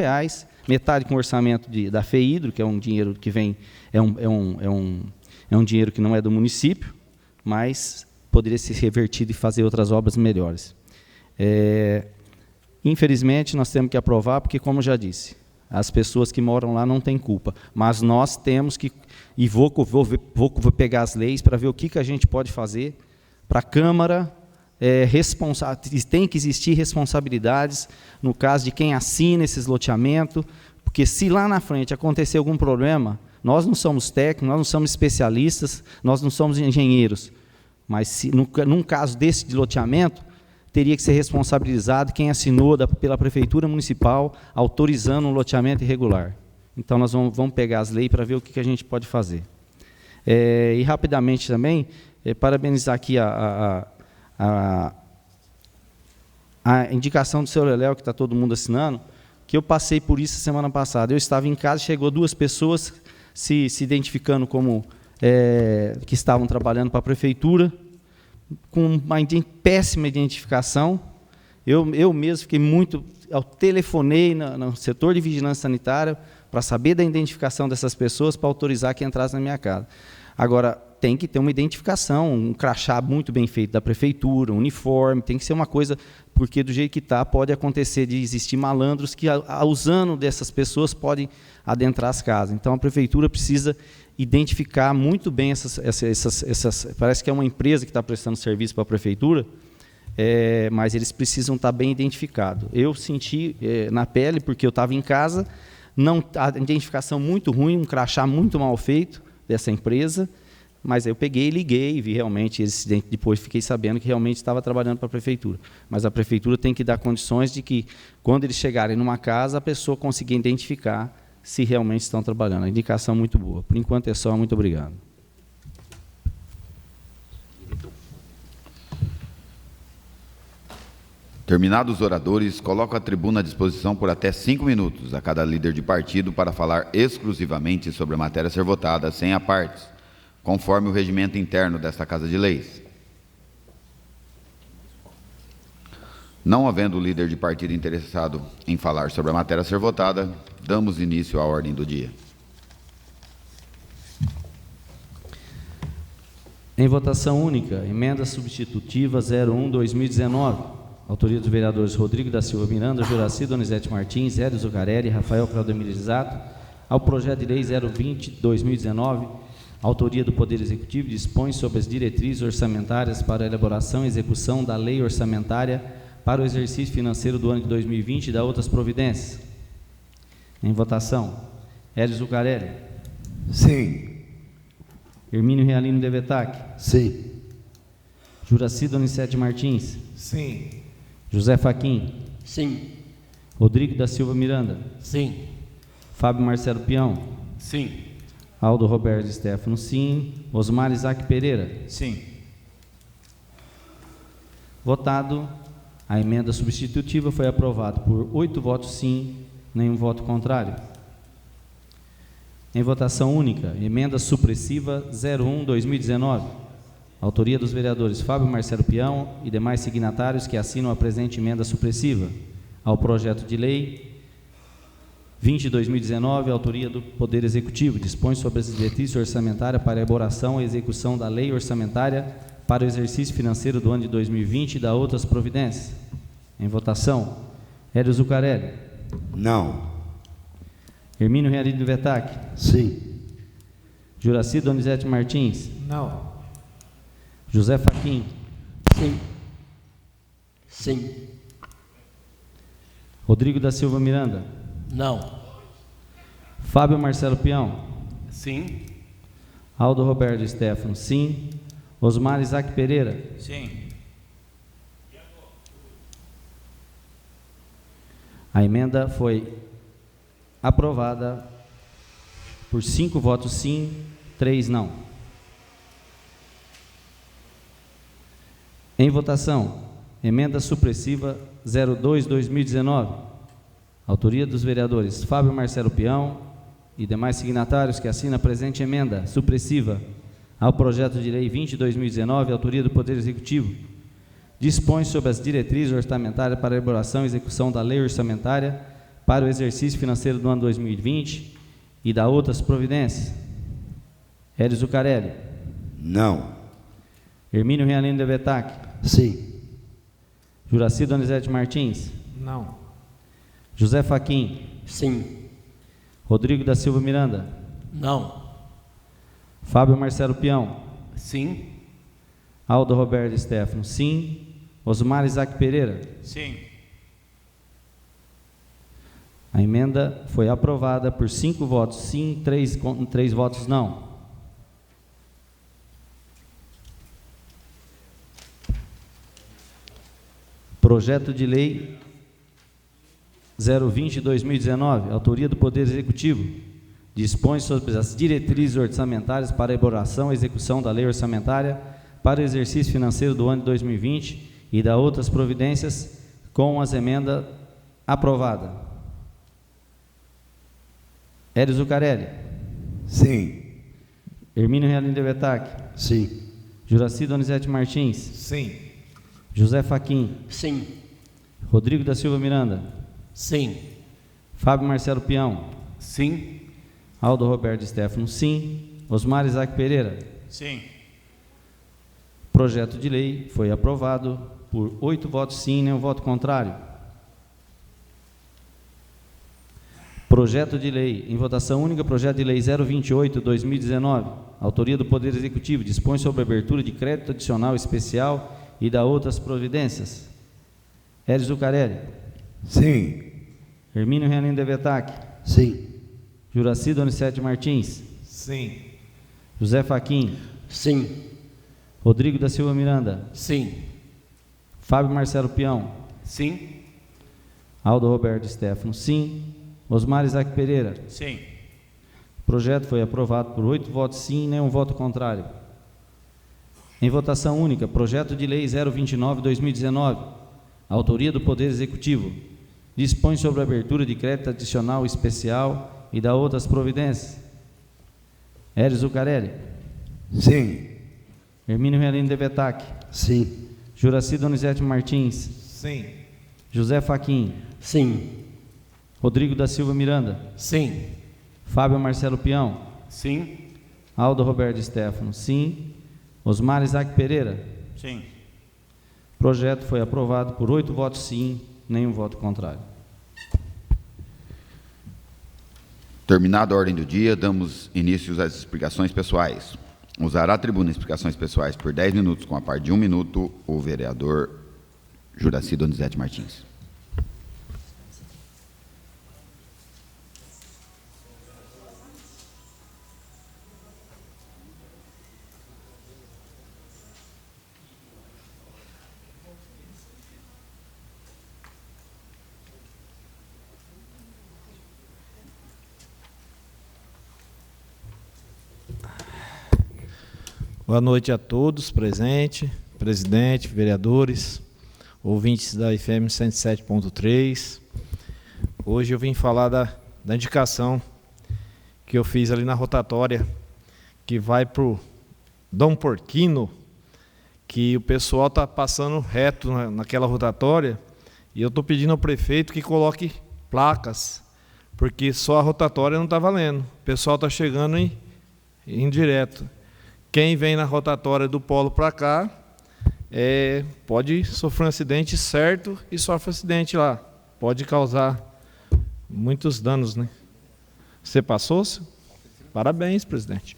metade com o orçamento da FEHIDRO, que é um dinheiro que vem, é um dinheiro que não é do município, mas poderia ser revertido e fazer outras obras melhores. Infelizmente, nós temos que aprovar, porque, como eu já disse, as pessoas que moram lá não têm culpa, mas nós temos que, e vou pegar as leis para ver o que a gente pode fazer para a Câmara, tem que existir responsabilidades no caso de quem assina esses loteamentos, porque se lá na frente acontecer algum problema, nós não somos técnicos, nós não somos especialistas, nós não somos engenheiros, mas num caso desse de loteamento, teria que ser responsabilizado quem assinou pela Prefeitura Municipal, autorizando um loteamento irregular. Então, nós vamos pegar as leis para ver o que a gente pode fazer. E, rapidamente também, parabenizar aqui a indicação do seu Leléo, que está todo mundo assinando, que eu passei por isso semana passada. Eu estava em casa, chegou 2 pessoas se identificando como que estavam trabalhando para a Prefeitura, com uma péssima identificação. Eu mesmo fiquei eu telefonei no setor de vigilância sanitária para saber da identificação dessas pessoas, para autorizar que entrasse na minha casa. Agora, tem que ter uma identificação, um crachá muito bem feito da Prefeitura, um uniforme, tem que ser uma coisa, porque do jeito que está, pode acontecer de existir malandros que, usando dessas pessoas, podem adentrar as casas. Então, a Prefeitura precisa identificar muito bem essas. Parece que é uma empresa que está prestando serviço para a Prefeitura, mas eles precisam estar bem identificados. Eu senti na pele, porque eu estava em casa, a identificação muito ruim, um crachá muito mal feito dessa empresa, mas eu peguei e liguei e vi realmente esse acidente. Depois fiquei sabendo que realmente estava trabalhando para a Prefeitura. Mas a Prefeitura tem que dar condições de que, quando eles chegarem numa casa, a pessoa consiga identificar se realmente estão trabalhando. A indicação muito boa. Por enquanto é só. Muito obrigado. Terminados os oradores, coloco a tribuna à disposição por até 5 minutos a cada líder de partido para falar exclusivamente sobre a matéria a ser votada, sem apartes, conforme o regimento interno desta Casa de Leis. Não havendo o líder de partido interessado em falar sobre a matéria a ser votada, damos início à ordem do dia. Em votação única, emenda substitutiva 01/2019. Autoria dos vereadores Rodrigo da Silva Miranda, Juraci Donizete Martins, Hélio Zucarelli, Rafael Claudemir Lisato, ao projeto de lei 020/2019. Autoria do Poder Executivo, dispõe sobre as diretrizes orçamentárias para a elaboração e execução da lei orçamentária para o exercício financeiro do ano de 2020 e da outras providências. Em votação, Hélio Zucarelli. Sim. Hermínio Realino Devetac. Sim. Juraci Donizete Martins. Sim. José Fachin. Sim. Rodrigo da Silva Miranda. Sim. Fábio Marcelo Peão. Sim. Aldo Roberto Stefano, sim. Osmar Isaac Pereira. Sim. Votado. A emenda substitutiva foi aprovada por 8 votos sim, nenhum voto contrário. Em votação única, emenda supressiva 01/2019. Autoria dos vereadores Fábio Marcelo Peão e demais signatários que assinam a presente emenda supressiva ao projeto de lei 20/2019, autoria do Poder Executivo, dispõe sobre as diretrizes orçamentárias para a elaboração e execução da lei orçamentária para o exercício financeiro do ano de 2020 e da outras providências. Em votação, Hélio Zucarelli. Não. Hermínio Realino Devetac. Sim. Juraci Donizete Martins. Não. José Fachin. Sim. Sim. Rodrigo da Silva Miranda. Não. Fábio Marcelo Peão. Sim. Aldo Roberto Stefano, sim. Osmar Isaac Pereira. Sim. A emenda foi aprovada por 5 votos sim, 3 não. Em votação, emenda supressiva 02/2019. Autoria dos vereadores Fábio Marcelo Peão e demais signatários que assinam a presente emenda supressiva ao projeto de lei 20/2019, autoria do Poder Executivo, dispõe sobre as diretrizes orçamentárias para a elaboração e execução da lei orçamentária para o exercício financeiro do ano 2020 e da outras providências. Hélio Zucarelli. Não. Hermínio Realino Devetac. Sim. Juraci Donizete Martins. Não. José Fachin. Sim. Rodrigo da Silva Miranda. Não. Fábio Marcelo Peão. Sim. Aldo Roberto Stefano, sim. Osmar Isaac Pereira. Sim. A emenda foi aprovada por 5 votos sim, 3 votos não. Projeto de lei 020/2019, autoria do Poder Executivo, dispõe sobre as diretrizes orçamentárias para a elaboração e execução da lei orçamentária para o exercício financeiro do ano de 2020 e da outras providências com as emendas aprovadas. Hélio Zucarelli. Sim. Hermínio Realino Devetac. Sim. Juraci Donizete Martins. Sim. José Fachin. Sim. Rodrigo da Silva Miranda. Sim. Fábio Marcelo Peão. Sim. Aldo Roberto Stefano, sim. Osmar Isaac Pereira. Sim. Projeto de lei foi aprovado por 8 votos sim, nenhum voto contrário. Projeto de lei, em votação única, projeto de lei 028/2019, autoria do Poder Executivo, dispõe sobre a abertura de crédito adicional especial e da outras providências. Hélio Zucarelli. Sim. Hermínio Realino Devetac. Sim. Juraci Donizete Martins. Sim. José Fachin. Sim. Rodrigo da Silva Miranda. Sim. Fábio Marcelo Peão. Sim. Aldo Roberto Stefano, sim. Osmar Isaac Pereira. Sim. O projeto foi aprovado por 8 votos sim, nenhum voto contrário. Em votação única, projeto de lei 029/2019, autoria do Poder Executivo, dispõe sobre a abertura de crédito adicional especial e da outras providências. Hélio Zucarelli. Sim. Hermínio Realino Debetac, Sim. Juraci Donizete Martins, Sim. José Fachin, Sim. Rodrigo da Silva Miranda, Sim. Fábio Marcelo Peão, Sim. Aldo Roberto Stefano, sim. Osmar Isaac Pereira. Sim. O projeto foi aprovado por 8 votos sim, nenhum voto contrário. Terminada a ordem do dia, damos início às explicações pessoais. Usará a tribuna explicações pessoais por 10 minutos, com a parte de 1 minuto, o vereador Juraci Donizete Martins. Boa noite a todos presentes, presidente, vereadores, ouvintes da FM 107.3. Hoje eu vim falar da indicação que eu fiz ali na rotatória, que vai para o Dom Porquino, que o pessoal está passando reto naquela rotatória, e eu estou pedindo ao prefeito que coloque placas, porque só a rotatória não está valendo. O pessoal está chegando em direto. Quem vem na rotatória do polo para cá pode sofrer um acidente, certo, e sofre um acidente lá. Pode causar muitos danos, né? Você passou? Parabéns, presidente.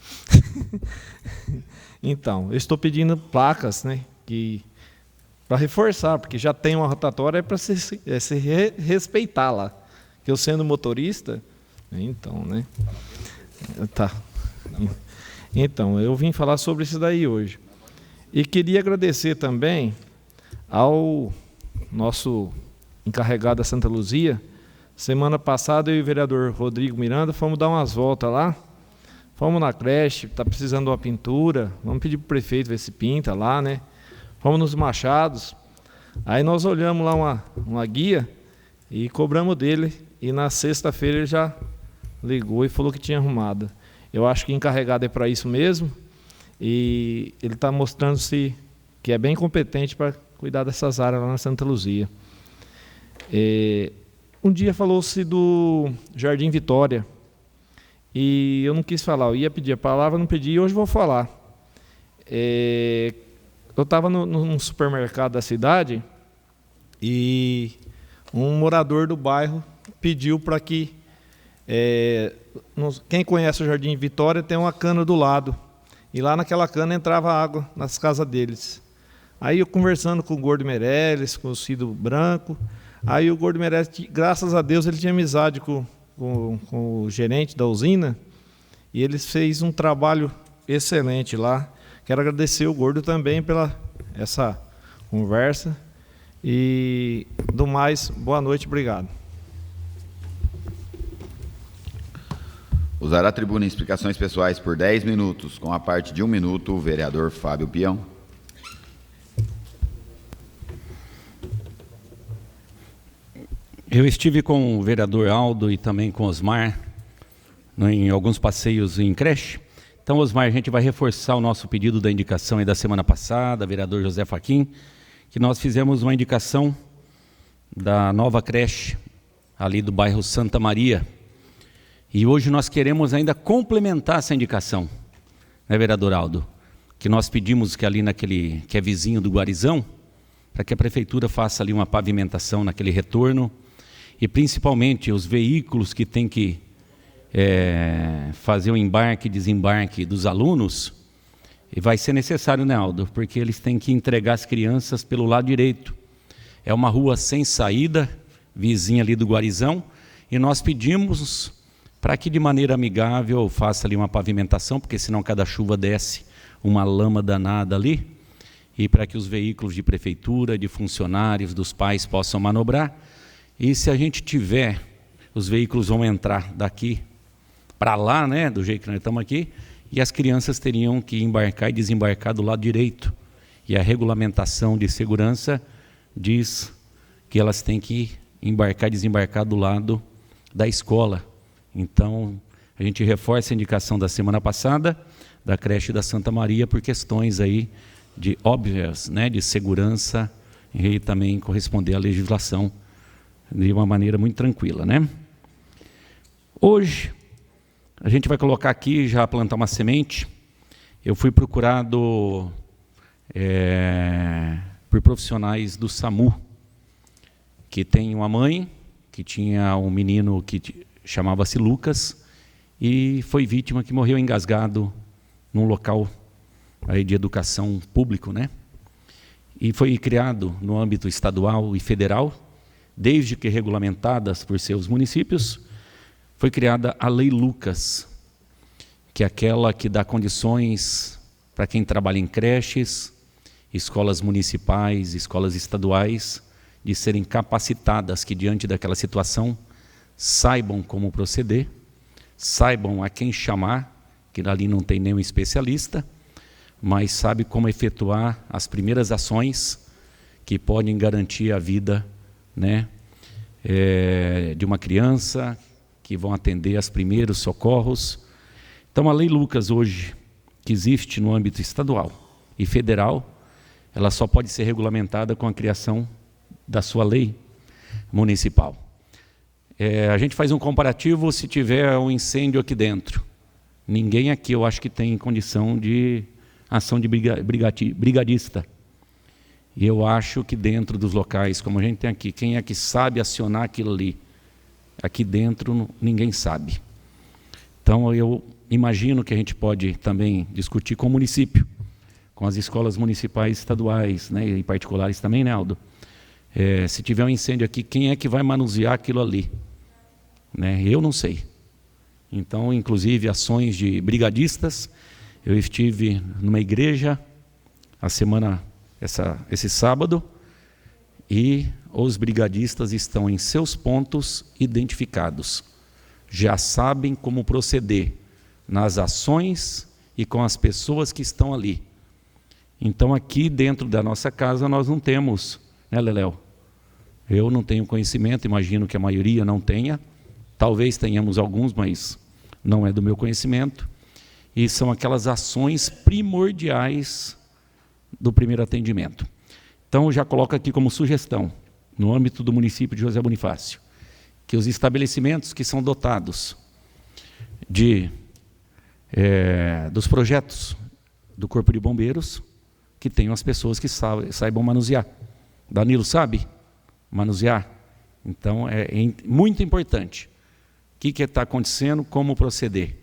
Então, eu estou pedindo placas, né, para reforçar, porque já tem uma rotatória, para se respeitar lá. Que eu sendo motorista, então, né? Tá. Então, eu vim falar sobre isso daí hoje. E queria agradecer também ao nosso encarregado da Santa Luzia. Semana passada, eu e o vereador Rodrigo Miranda fomos dar umas voltas lá. Fomos na creche, está precisando de uma pintura. Vamos pedir para o prefeito ver se pinta lá, né? Fomos nos Machados. Aí nós olhamos lá uma guia e cobramos dele. E na sexta-feira ele já ligou e falou que tinha arrumado. Eu acho que encarregado é para isso mesmo, e ele está mostrando-se que é bem competente para cuidar dessas áreas lá na Santa Luzia. Um dia falou-se do Jardim Vitória, e eu não quis falar, eu ia pedir a palavra, não pedi, e hoje vou falar. Eu estava num supermercado da cidade, e um morador do bairro pediu para que quem conhece o Jardim Vitória tem uma cana do lado, e lá naquela cana entrava água nas casas deles. Aí eu conversando com o Gordo Meirelles, com o Cido Branco, aí o Gordo Meirelles, graças a Deus, ele tinha amizade com o gerente da usina, e ele fez um trabalho excelente lá. Quero agradecer o Gordo também pela essa conversa, e do mais, boa noite, obrigado. Usará a tribuna em explicações pessoais por 10 minutos, com a parte de 1 minuto, o vereador Fábio Peão. Eu estive com o vereador Aldo e também com o Osmar em alguns passeios em creche. Então, Osmar, a gente vai reforçar o nosso pedido da indicação aí da semana passada, vereador José Fachin, que nós fizemos uma indicação da nova creche ali do bairro Santa Maria. E hoje nós queremos ainda complementar essa indicação, né, vereador Aldo? Que nós pedimos que ali naquele, que é vizinho do Guarizão, para que a prefeitura faça ali uma pavimentação naquele retorno, e principalmente os veículos que têm que fazer o embarque e desembarque dos alunos, e vai ser necessário, né, Aldo? Porque eles têm que entregar as crianças pelo lado direito. É uma rua sem saída, vizinha ali do Guarizão, e nós pedimos para que de maneira amigável faça ali uma pavimentação, porque senão cada chuva desce uma lama danada ali, e para que os veículos de prefeitura, de funcionários, dos pais possam manobrar. E se a gente tiver, os veículos vão entrar daqui para lá, né, do jeito que nós estamos aqui, e as crianças teriam que embarcar e desembarcar do lado direito. E a regulamentação de segurança diz que elas têm que embarcar e desembarcar do lado da escola. Então, a gente reforça a indicação da semana passada, da creche da Santa Maria por questões aí de óbvias, né, de segurança e também corresponder à legislação de uma maneira muito tranquila, né? Hoje, a gente vai colocar aqui, já plantar uma semente. Eu fui procurado por profissionais do SAMU, que tem uma mãe, que tinha um menino que chamava-se Lucas, e foi vítima que morreu engasgado num local aí de educação público, né? E foi criado no âmbito estadual e federal, desde que regulamentadas por seus municípios, foi criada a Lei Lucas, que é aquela que dá condições para quem trabalha em creches, escolas municipais, escolas estaduais, de serem capacitadas que, diante daquela situação, saibam como proceder, saibam a quem chamar, que ali não tem nenhum especialista, mas sabe como efetuar as primeiras ações que podem garantir a vida, né, de uma criança, que vão atender aos primeiros socorros. Então, a Lei Lucas hoje, que existe no âmbito estadual e federal, ela só pode ser regulamentada com a criação da sua lei municipal. A gente faz um comparativo se tiver um incêndio aqui dentro. Ninguém aqui, eu acho que tem condição de ação de brigadista. E eu acho que dentro dos locais, como a gente tem aqui, quem é que sabe acionar aquilo ali? Aqui dentro ninguém sabe. Então eu imagino que a gente pode também discutir com o município, com as escolas municipais estaduais, né, e particulares também, né, Aldo? Se tiver um incêndio aqui, quem é que vai manusear aquilo ali? Né? Eu não sei. Então, inclusive, ações de brigadistas. Eu estive numa igreja esse sábado, e os brigadistas estão em seus pontos identificados. Já sabem como proceder nas ações e com as pessoas que estão ali. Então, aqui dentro da nossa casa, nós não temos, né, Leléo? Eu não tenho conhecimento, imagino que a maioria não tenha. Talvez tenhamos alguns, mas não é do meu conhecimento. E são aquelas ações primordiais do primeiro atendimento. Então, eu já coloco aqui como sugestão, no âmbito do município de José Bonifácio, que os estabelecimentos que são dotados dos projetos do Corpo de Bombeiros, que tenham as pessoas que saibam manusear. Danilo sabe manusear? Então, é muito importante. O que está acontecendo, como proceder?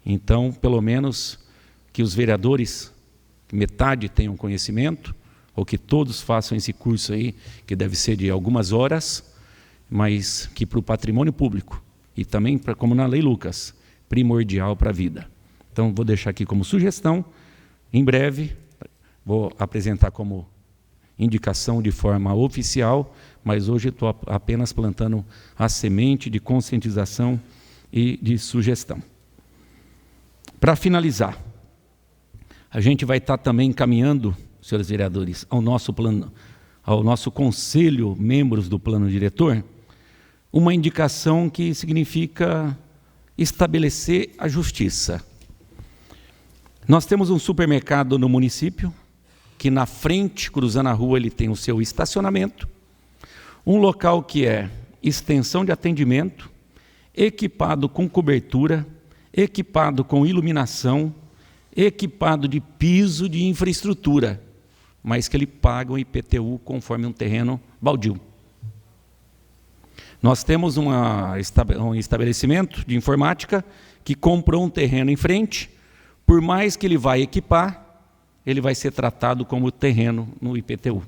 Então, pelo menos que os vereadores, metade tenham conhecimento, ou que todos façam esse curso aí, que deve ser de algumas horas, mas que para o patrimônio público, e também, como na Lei Lucas, primordial para a vida. Então, vou deixar aqui como sugestão, em breve, vou apresentar como indicação de forma oficial, mas hoje estou apenas plantando a semente de conscientização e de sugestão. Para finalizar, a gente vai estar também encaminhando, senhores vereadores, ao nosso plano, ao nosso conselho, membros do plano diretor, uma indicação que significa estabelecer a justiça. Nós temos um supermercado no município, que na frente, cruzando a rua, ele tem o seu estacionamento, um local que é extensão de atendimento, equipado com cobertura, equipado com iluminação, equipado de piso de infraestrutura, mas que ele paga um IPTU conforme um terreno baldio. Nós temos um estabelecimento de informática que comprou um terreno em frente, por mais que ele vai equipar, ele vai ser tratado como terreno no IPTU.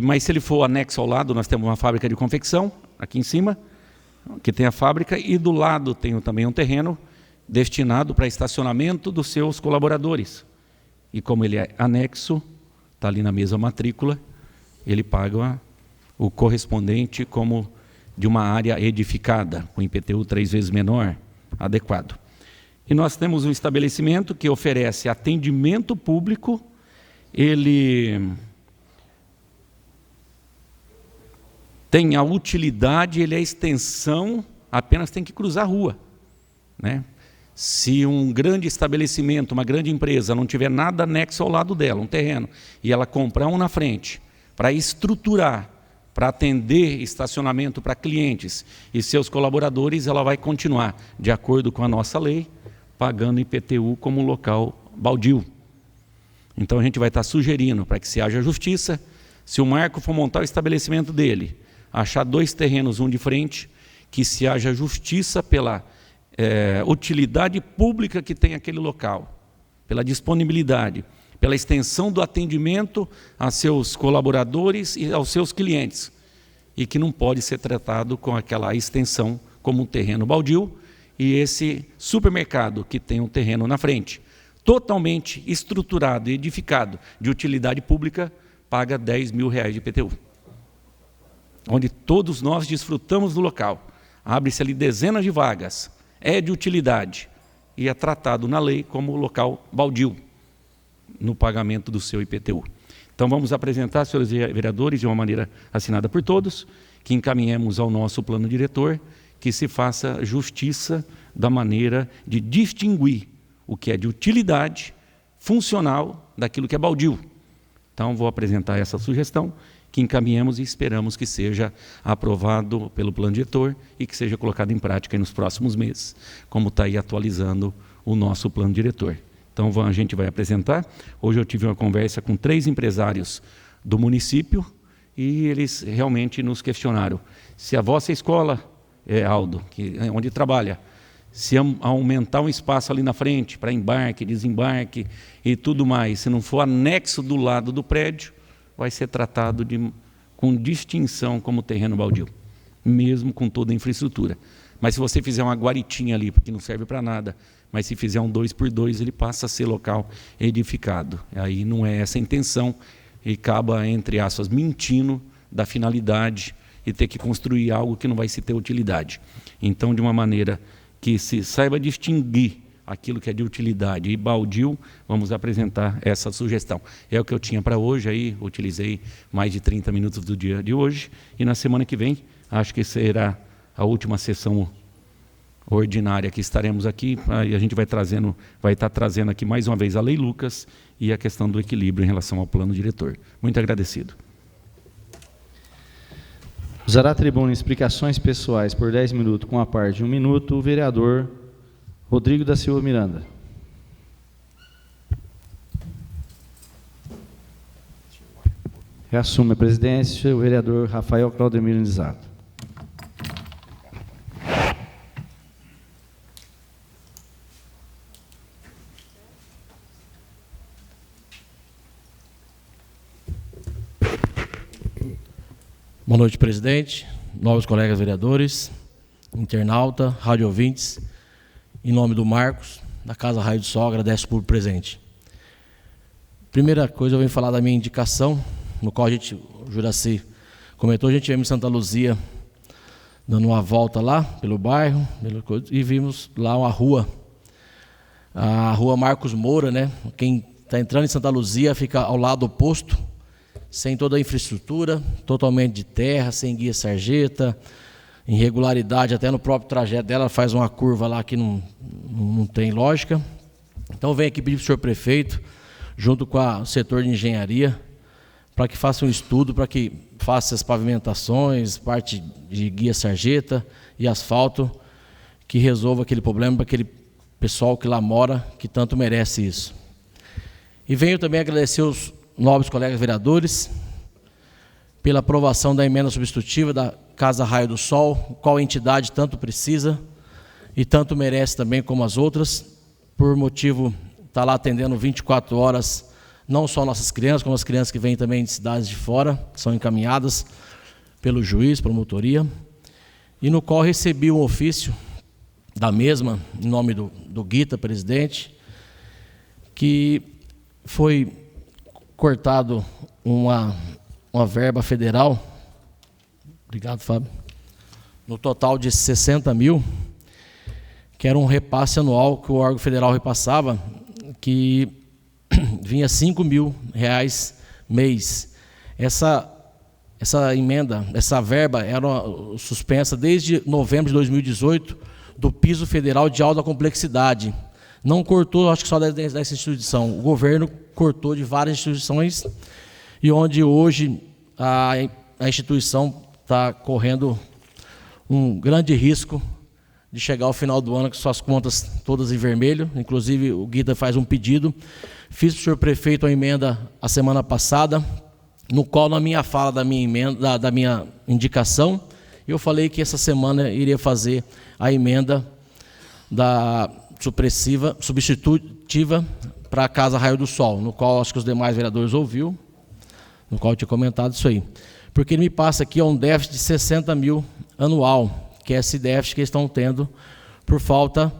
Mas se ele for anexo ao lado, nós temos uma fábrica de confecção, aqui em cima, que tem a fábrica, e do lado tem também um terreno destinado para estacionamento dos seus colaboradores. E como ele é anexo, está ali na mesma matrícula, ele paga o correspondente como de uma área edificada, com IPTU 3 vezes menor, adequado. E nós temos um estabelecimento que oferece atendimento público, ele tem a utilidade, ele é extensão, apenas tem que cruzar a rua, né? Se um grande estabelecimento, uma grande empresa, não tiver nada anexo ao lado dela, um terreno, e ela comprar um na frente, para estruturar, para atender estacionamento para clientes e seus colaboradores, ela vai continuar, de acordo com a nossa lei, pagando IPTU como local baldio. Então a gente vai estar sugerindo para que se haja justiça, se o Marco for montar o estabelecimento dele, achar 2 terrenos, um de frente, que se haja justiça pela utilidade pública que tem aquele local, pela disponibilidade, pela extensão do atendimento a seus colaboradores e aos seus clientes, e que não pode ser tratado com aquela extensão como um terreno baldio, e esse supermercado que tem um terreno na frente, totalmente estruturado e edificado de utilidade pública, paga R$10 mil de IPTU. Onde todos nós desfrutamos do local. Abre-se ali dezenas de vagas, é de utilidade e é tratado na lei como local baldio no pagamento do seu IPTU. Então vamos apresentar, senhores vereadores, de uma maneira assinada por todos, que encaminhemos ao nosso plano diretor, que se faça justiça da maneira de distinguir o que é de utilidade funcional daquilo que é baldio. Então vou apresentar essa sugestão, que encaminhemos e esperamos que seja aprovado pelo plano diretor e que seja colocado em prática nos próximos meses, como está aí atualizando o nosso plano diretor. Então a gente vai apresentar. Hoje eu tive uma conversa com 3 empresários do município e eles realmente nos questionaram se a vossa escola, Aldo, onde trabalha, se aumentar um espaço ali na frente para embarque, desembarque e tudo mais, se não for anexo do lado do prédio, vai ser tratado com distinção como terreno baldio, mesmo com toda a infraestrutura. Mas se você fizer uma guaritinha ali, porque não serve para nada, mas se fizer um 2x2, ele passa a ser local edificado. Aí não é essa a intenção e acaba, entre aspas, mentindo da finalidade e ter que construir algo que não vai se ter utilidade. Então, de uma maneira que se saiba distinguir aquilo que é de utilidade e baldio, vamos apresentar essa sugestão. É o que eu tinha para hoje, aí utilizei mais de 30 minutos do dia de hoje, e na semana que vem, acho que será a última sessão ordinária que estaremos aqui, e a gente vai estar trazendo aqui mais uma vez a Lei Lucas e a questão do equilíbrio em relação ao plano diretor. Muito agradecido. Usará a tribuna em explicações pessoais por 10 minutos, com a parte de 1 minuto, o vereador Rodrigo da Silva Miranda. Reassume a presidência o vereador Rafael Claudemiro Nizato. Boa noite, presidente, novos colegas vereadores, internauta, rádio ouvintes. Em nome do Marcos, da Casa Raio do Sol, agradeço por presente. Primeira coisa, eu venho falar da minha indicação, no qual o Juraci comentou, a gente veio em Santa Luzia, dando uma volta lá, pelo bairro, e vimos lá uma rua, a rua Marcos Moura, né? Quem está entrando em Santa Luzia fica ao lado oposto, sem toda a infraestrutura, totalmente de terra, sem guia sarjeta, irregularidade, até no próprio trajeto dela, faz uma curva lá que não tem lógica. Então venho aqui pedir para o senhor prefeito, junto com o setor de engenharia, para que faça um estudo, para que faça as pavimentações, parte de guia sarjeta e asfalto, que resolva aquele problema para aquele pessoal que lá mora, que tanto merece isso. E venho também agradecer os nobres colegas vereadores pela aprovação da emenda substitutiva da Casa Raio do Sol, qual entidade tanto precisa e tanto merece também como as outras, por motivo está lá atendendo 24 horas, não só nossas crianças, como as crianças que vêm também de cidades de fora, que são encaminhadas pelo juiz, promotoria, e no qual recebi um ofício da mesma, em nome do Guita, presidente, que foi cortado uma verba federal, obrigado, Fábio, no total de 60 mil, que era um repasse anual que o órgão federal repassava, que vinha R$5 mil mês. Essa emenda, essa verba era suspensa desde novembro de 2018, do piso federal de alta complexidade. Não cortou, acho que só dessa instituição. O governo cortou de várias instituições e onde hoje a instituição está correndo um grande risco de chegar ao final do ano com suas contas todas em vermelho. Inclusive, o Guita faz um pedido. Fiz para o senhor prefeito a emenda a semana passada, no qual, na minha fala da minha emenda, da minha indicação, eu falei que essa semana iria fazer a emenda da substitutiva para a Casa Raio do Sol, no qual acho que os demais vereadores ouviu, no qual eu tinha comentado isso aí. Porque ele me passa aqui um déficit de 60 mil anual, que é esse déficit que eles estão tendo por falta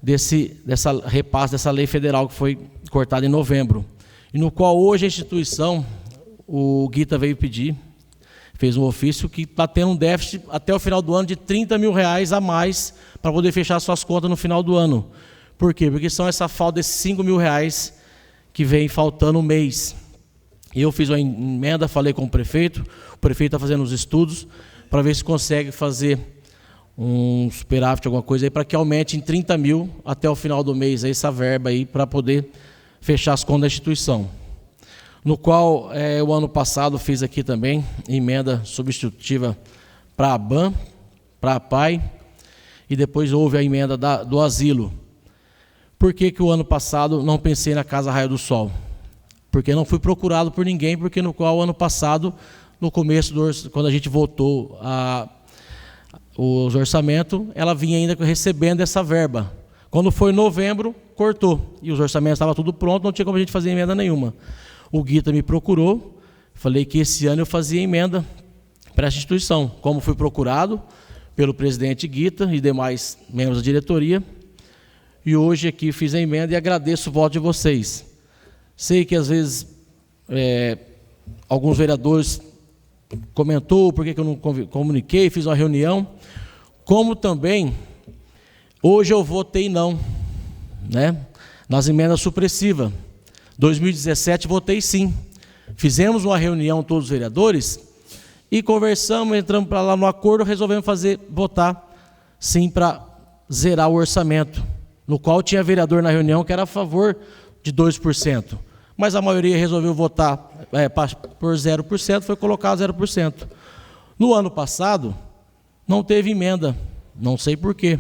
dessa repasse dessa lei federal que foi cortada em novembro. E no qual hoje a instituição, o Guita veio pedir, fez um ofício que está tendo um déficit até o final do ano de 30 mil reais a mais para poder fechar suas contas no final do ano. Por quê? Porque são essa falta desses 5 mil reais que vem faltando um mês. E eu fiz uma emenda, falei com o prefeito está fazendo os estudos para ver se consegue fazer um superávit, alguma coisa aí, para que aumente em 30 mil até o final do mês aí, essa verba aí para poder fechar as contas da instituição. No qual, o ano passado, fiz aqui também emenda substitutiva para a ABAN, para a PAI, e depois houve a emenda do asilo. Por que o ano passado não pensei na Casa Raio do Sol? Porque não fui procurado por ninguém, porque no qual, ano passado, no começo, quando a gente votou os orçamentos, ela vinha ainda recebendo essa verba. Quando foi novembro, cortou, e os orçamentos estavam tudo pronto, não tinha como a gente fazer emenda nenhuma. O Guita me procurou, falei que esse ano eu fazia emenda para essa instituição. Como fui procurado pelo presidente Guita e demais membros da diretoria, e hoje aqui fiz a emenda e agradeço o voto de vocês. Sei que às vezes alguns vereadores comentou por que eu não comuniquei, fiz uma reunião, como também hoje eu votei não, né, nas emendas supressivas. 2017 votei sim. Fizemos uma reunião todos os vereadores e conversamos, entramos para lá no acordo, resolvemos votar sim para zerar o orçamento, no qual tinha vereador na reunião que era a favor de 2%, mas a maioria resolveu votar por 0%, foi colocado 0%. No ano passado, não teve emenda, não sei por quê.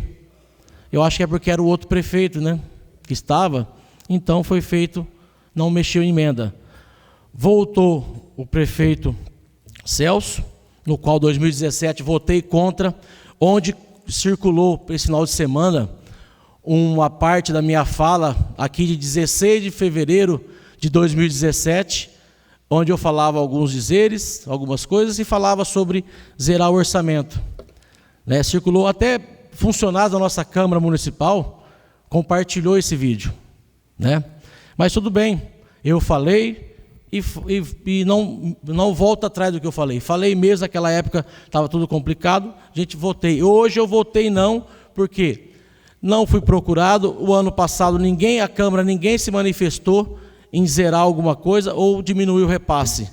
Eu acho que é porque era o outro prefeito, né, que estava, então foi feito, não mexeu em emenda. Voltou o prefeito Celso, no qual 2017 votei contra, onde circulou esse final de semana uma parte da minha fala aqui de 16 de fevereiro de 2017, onde eu falava alguns dizeres, algumas coisas, e falava sobre zerar o orçamento. Né? Circulou até funcionários da nossa Câmara Municipal, compartilhou esse vídeo. Né? Mas tudo bem, eu falei e não volto atrás do que eu falei. Falei mesmo, naquela época estava tudo complicado, votei. Hoje eu votei não, porque não fui procurado, o ano passado a Câmara, ninguém se manifestou em zerar alguma coisa ou diminuir o repasse.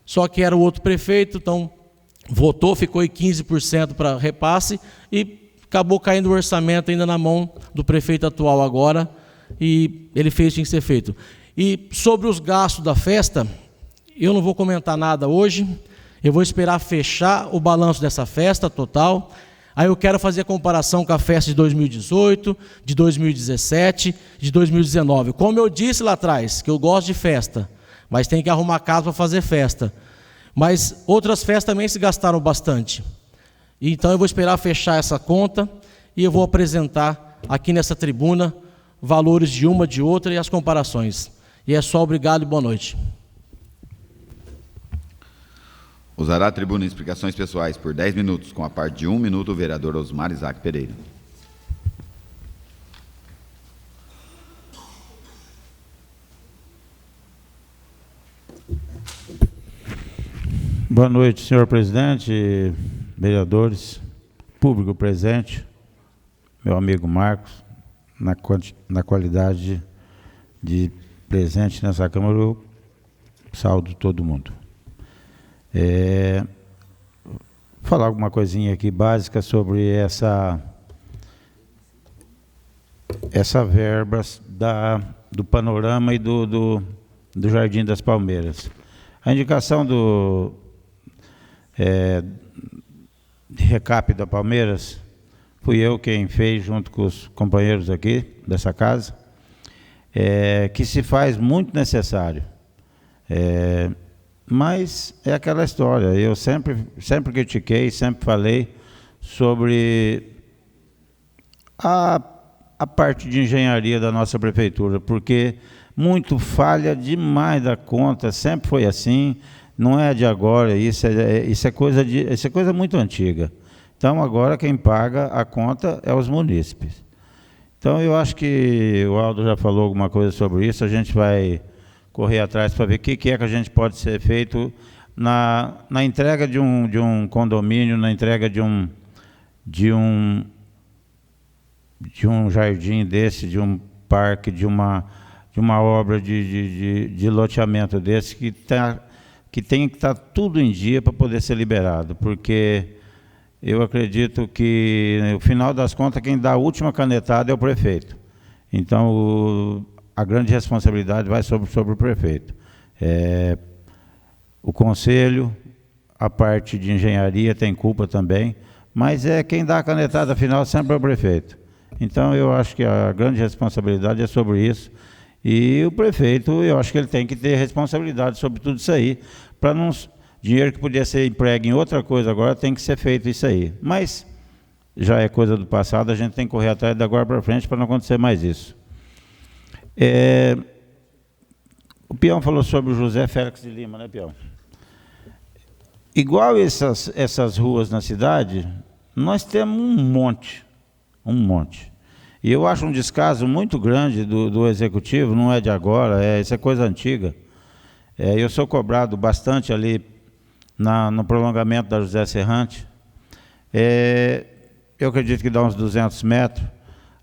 Só que era o outro prefeito, então votou, ficou em 15% para repasse e acabou caindo o orçamento ainda na mão do prefeito atual agora, e ele fez o que tinha que ser feito. E sobre os gastos da festa, eu não vou comentar nada hoje, eu vou esperar fechar o balanço dessa festa total. Aí eu quero fazer a comparação com a festa de 2018, de 2017, de 2019. Como eu disse lá atrás, que eu gosto de festa, mas tem que arrumar casa para fazer festa. Mas outras festas também se gastaram bastante. Então eu vou esperar fechar essa conta e eu vou apresentar aqui nessa tribuna valores de uma, de outra e as comparações. E é só, obrigado e boa noite. Usará a tribuna em explicações pessoais por 10 minutos, com a parte de 1 minuto, o vereador Osmar Isaac Pereira. Boa noite, senhor presidente, vereadores, público presente, meu amigo Marcos, na qualidade de presente nessa Câmara, eu saúdo todo mundo. Falar alguma coisinha aqui básica sobre essa essa verba do Panorama e do Jardim das Palmeiras. A indicação do recap da Palmeiras, fui eu quem fez, junto com os companheiros aqui dessa casa, que se faz muito necessário. Mas é aquela história, eu sempre critiquei, sempre falei sobre a parte de engenharia da nossa prefeitura, porque muito falha demais da conta, sempre foi assim, não é de agora, isso é coisa muito antiga. Então agora quem paga a conta é os munícipes. Então eu acho que o Aldo já falou alguma coisa sobre isso, a gente vai correr atrás para ver o que é que a gente pode ser feito na entrega de um condomínio, na entrega de um jardim desse, de um parque, de uma obra de loteamento desse, que tem que estar tudo em dia para poder ser liberado, porque eu acredito que, no final das contas, quem dá a última canetada é o prefeito. Então, a grande responsabilidade vai sobre o prefeito. O conselho, a parte de engenharia tem culpa também, mas quem dá a canetada final sempre é o prefeito. Então, eu acho que a grande responsabilidade é sobre isso. E o prefeito, eu acho que ele tem que ter responsabilidade sobre tudo isso aí, para não... Dinheiro que podia ser emprego em outra coisa agora, tem que ser feito isso aí. Mas já é coisa do passado, a gente tem que correr atrás de agora para frente para não acontecer mais isso. O Peão falou sobre o José Félix de Lima, né, Peão? Igual essas ruas na cidade, nós temos um monte. E eu acho um descaso muito grande do Executivo, não é de agora, isso é coisa antiga. Eu sou cobrado bastante ali no prolongamento da José Serrante. Eu acredito que dá uns 200 metros.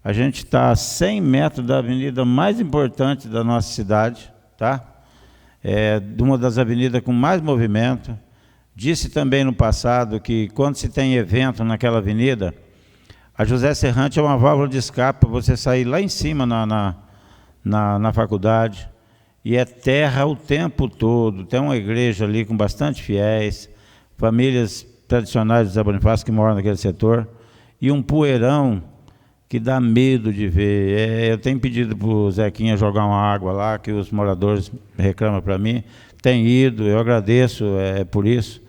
A gente está a 100 metros da avenida mais importante da nossa cidade, tá? De uma das avenidas com mais movimento. Disse também no passado que quando se tem evento naquela avenida, a José Serrante é uma válvula de escape para você sair lá em cima na faculdade. E é terra o tempo todo. Tem uma igreja ali com bastante fiéis, famílias tradicionais de Zé Bonifácio que moram naquele setor, e um poeirão que dá medo de ver. Eu tenho pedido para o Zequinha jogar uma água lá, que os moradores reclamam para mim. Tem ido, eu agradeço por isso,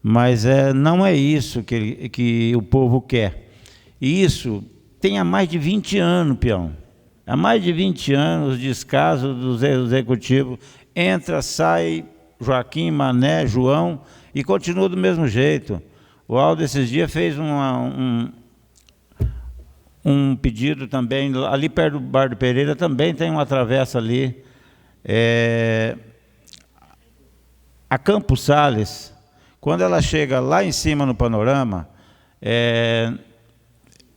mas não é isso que o povo quer. E isso tem há mais de 20 anos, Peão. Há mais de 20 anos, descaso do Executivo, entra, sai, Joaquim, Mané, João, e continua do mesmo jeito. O Aldo, esses dias, fez um pedido também, ali perto do Bar do Pereira, também tem uma travessa ali. A Campos Sales, quando ela chega lá em cima no Panorama,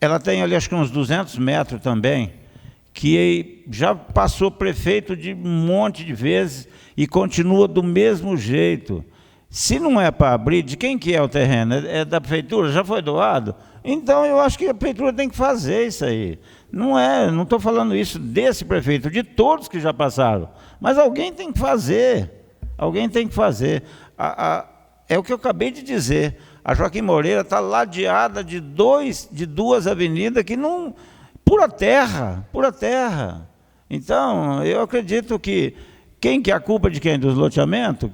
ela tem ali acho que uns 200 metros também, que já passou prefeito de um monte de vezes e continua do mesmo jeito. Se não é para abrir, de quem que é o terreno? É da prefeitura? Já foi doado? Então eu acho que a prefeitura tem que fazer isso aí. Não estou falando isso desse prefeito, de todos que já passaram. Mas alguém tem que fazer. Alguém tem que fazer. É o que eu acabei de dizer. A Joaquim Moreira está ladeada de duas avenidas que não... Pura terra. Então, eu acredito que é a culpa de quem? Dos loteamentos?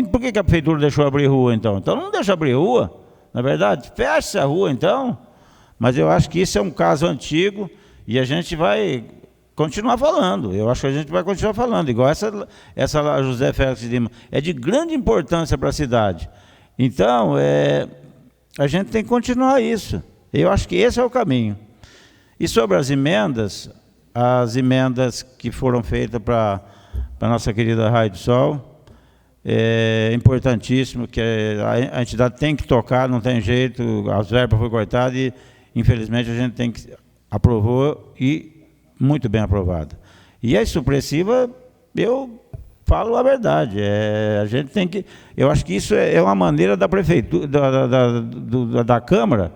Por que a prefeitura deixou abrir rua, então? Então não deixa abrir rua, na verdade, fecha a rua, então. Mas eu acho que isso é um caso antigo e a gente vai continuar falando. Eu acho que a gente vai continuar falando, igual essa lá, José Félix de Lima, é de grande importância para a cidade. Então, a gente tem que continuar isso. Eu acho que esse é o caminho. E sobre as emendas que foram feitas para a nossa querida Raio do Sol, é importantíssimo, que a entidade tem que tocar, não tem jeito, as verbas foram cortadas e, infelizmente, a gente tem que aprovou e muito bem aprovada. E a supressiva, eu falo a verdade, a gente tem que... Eu acho que isso é uma maneira da prefeitura, da Câmara,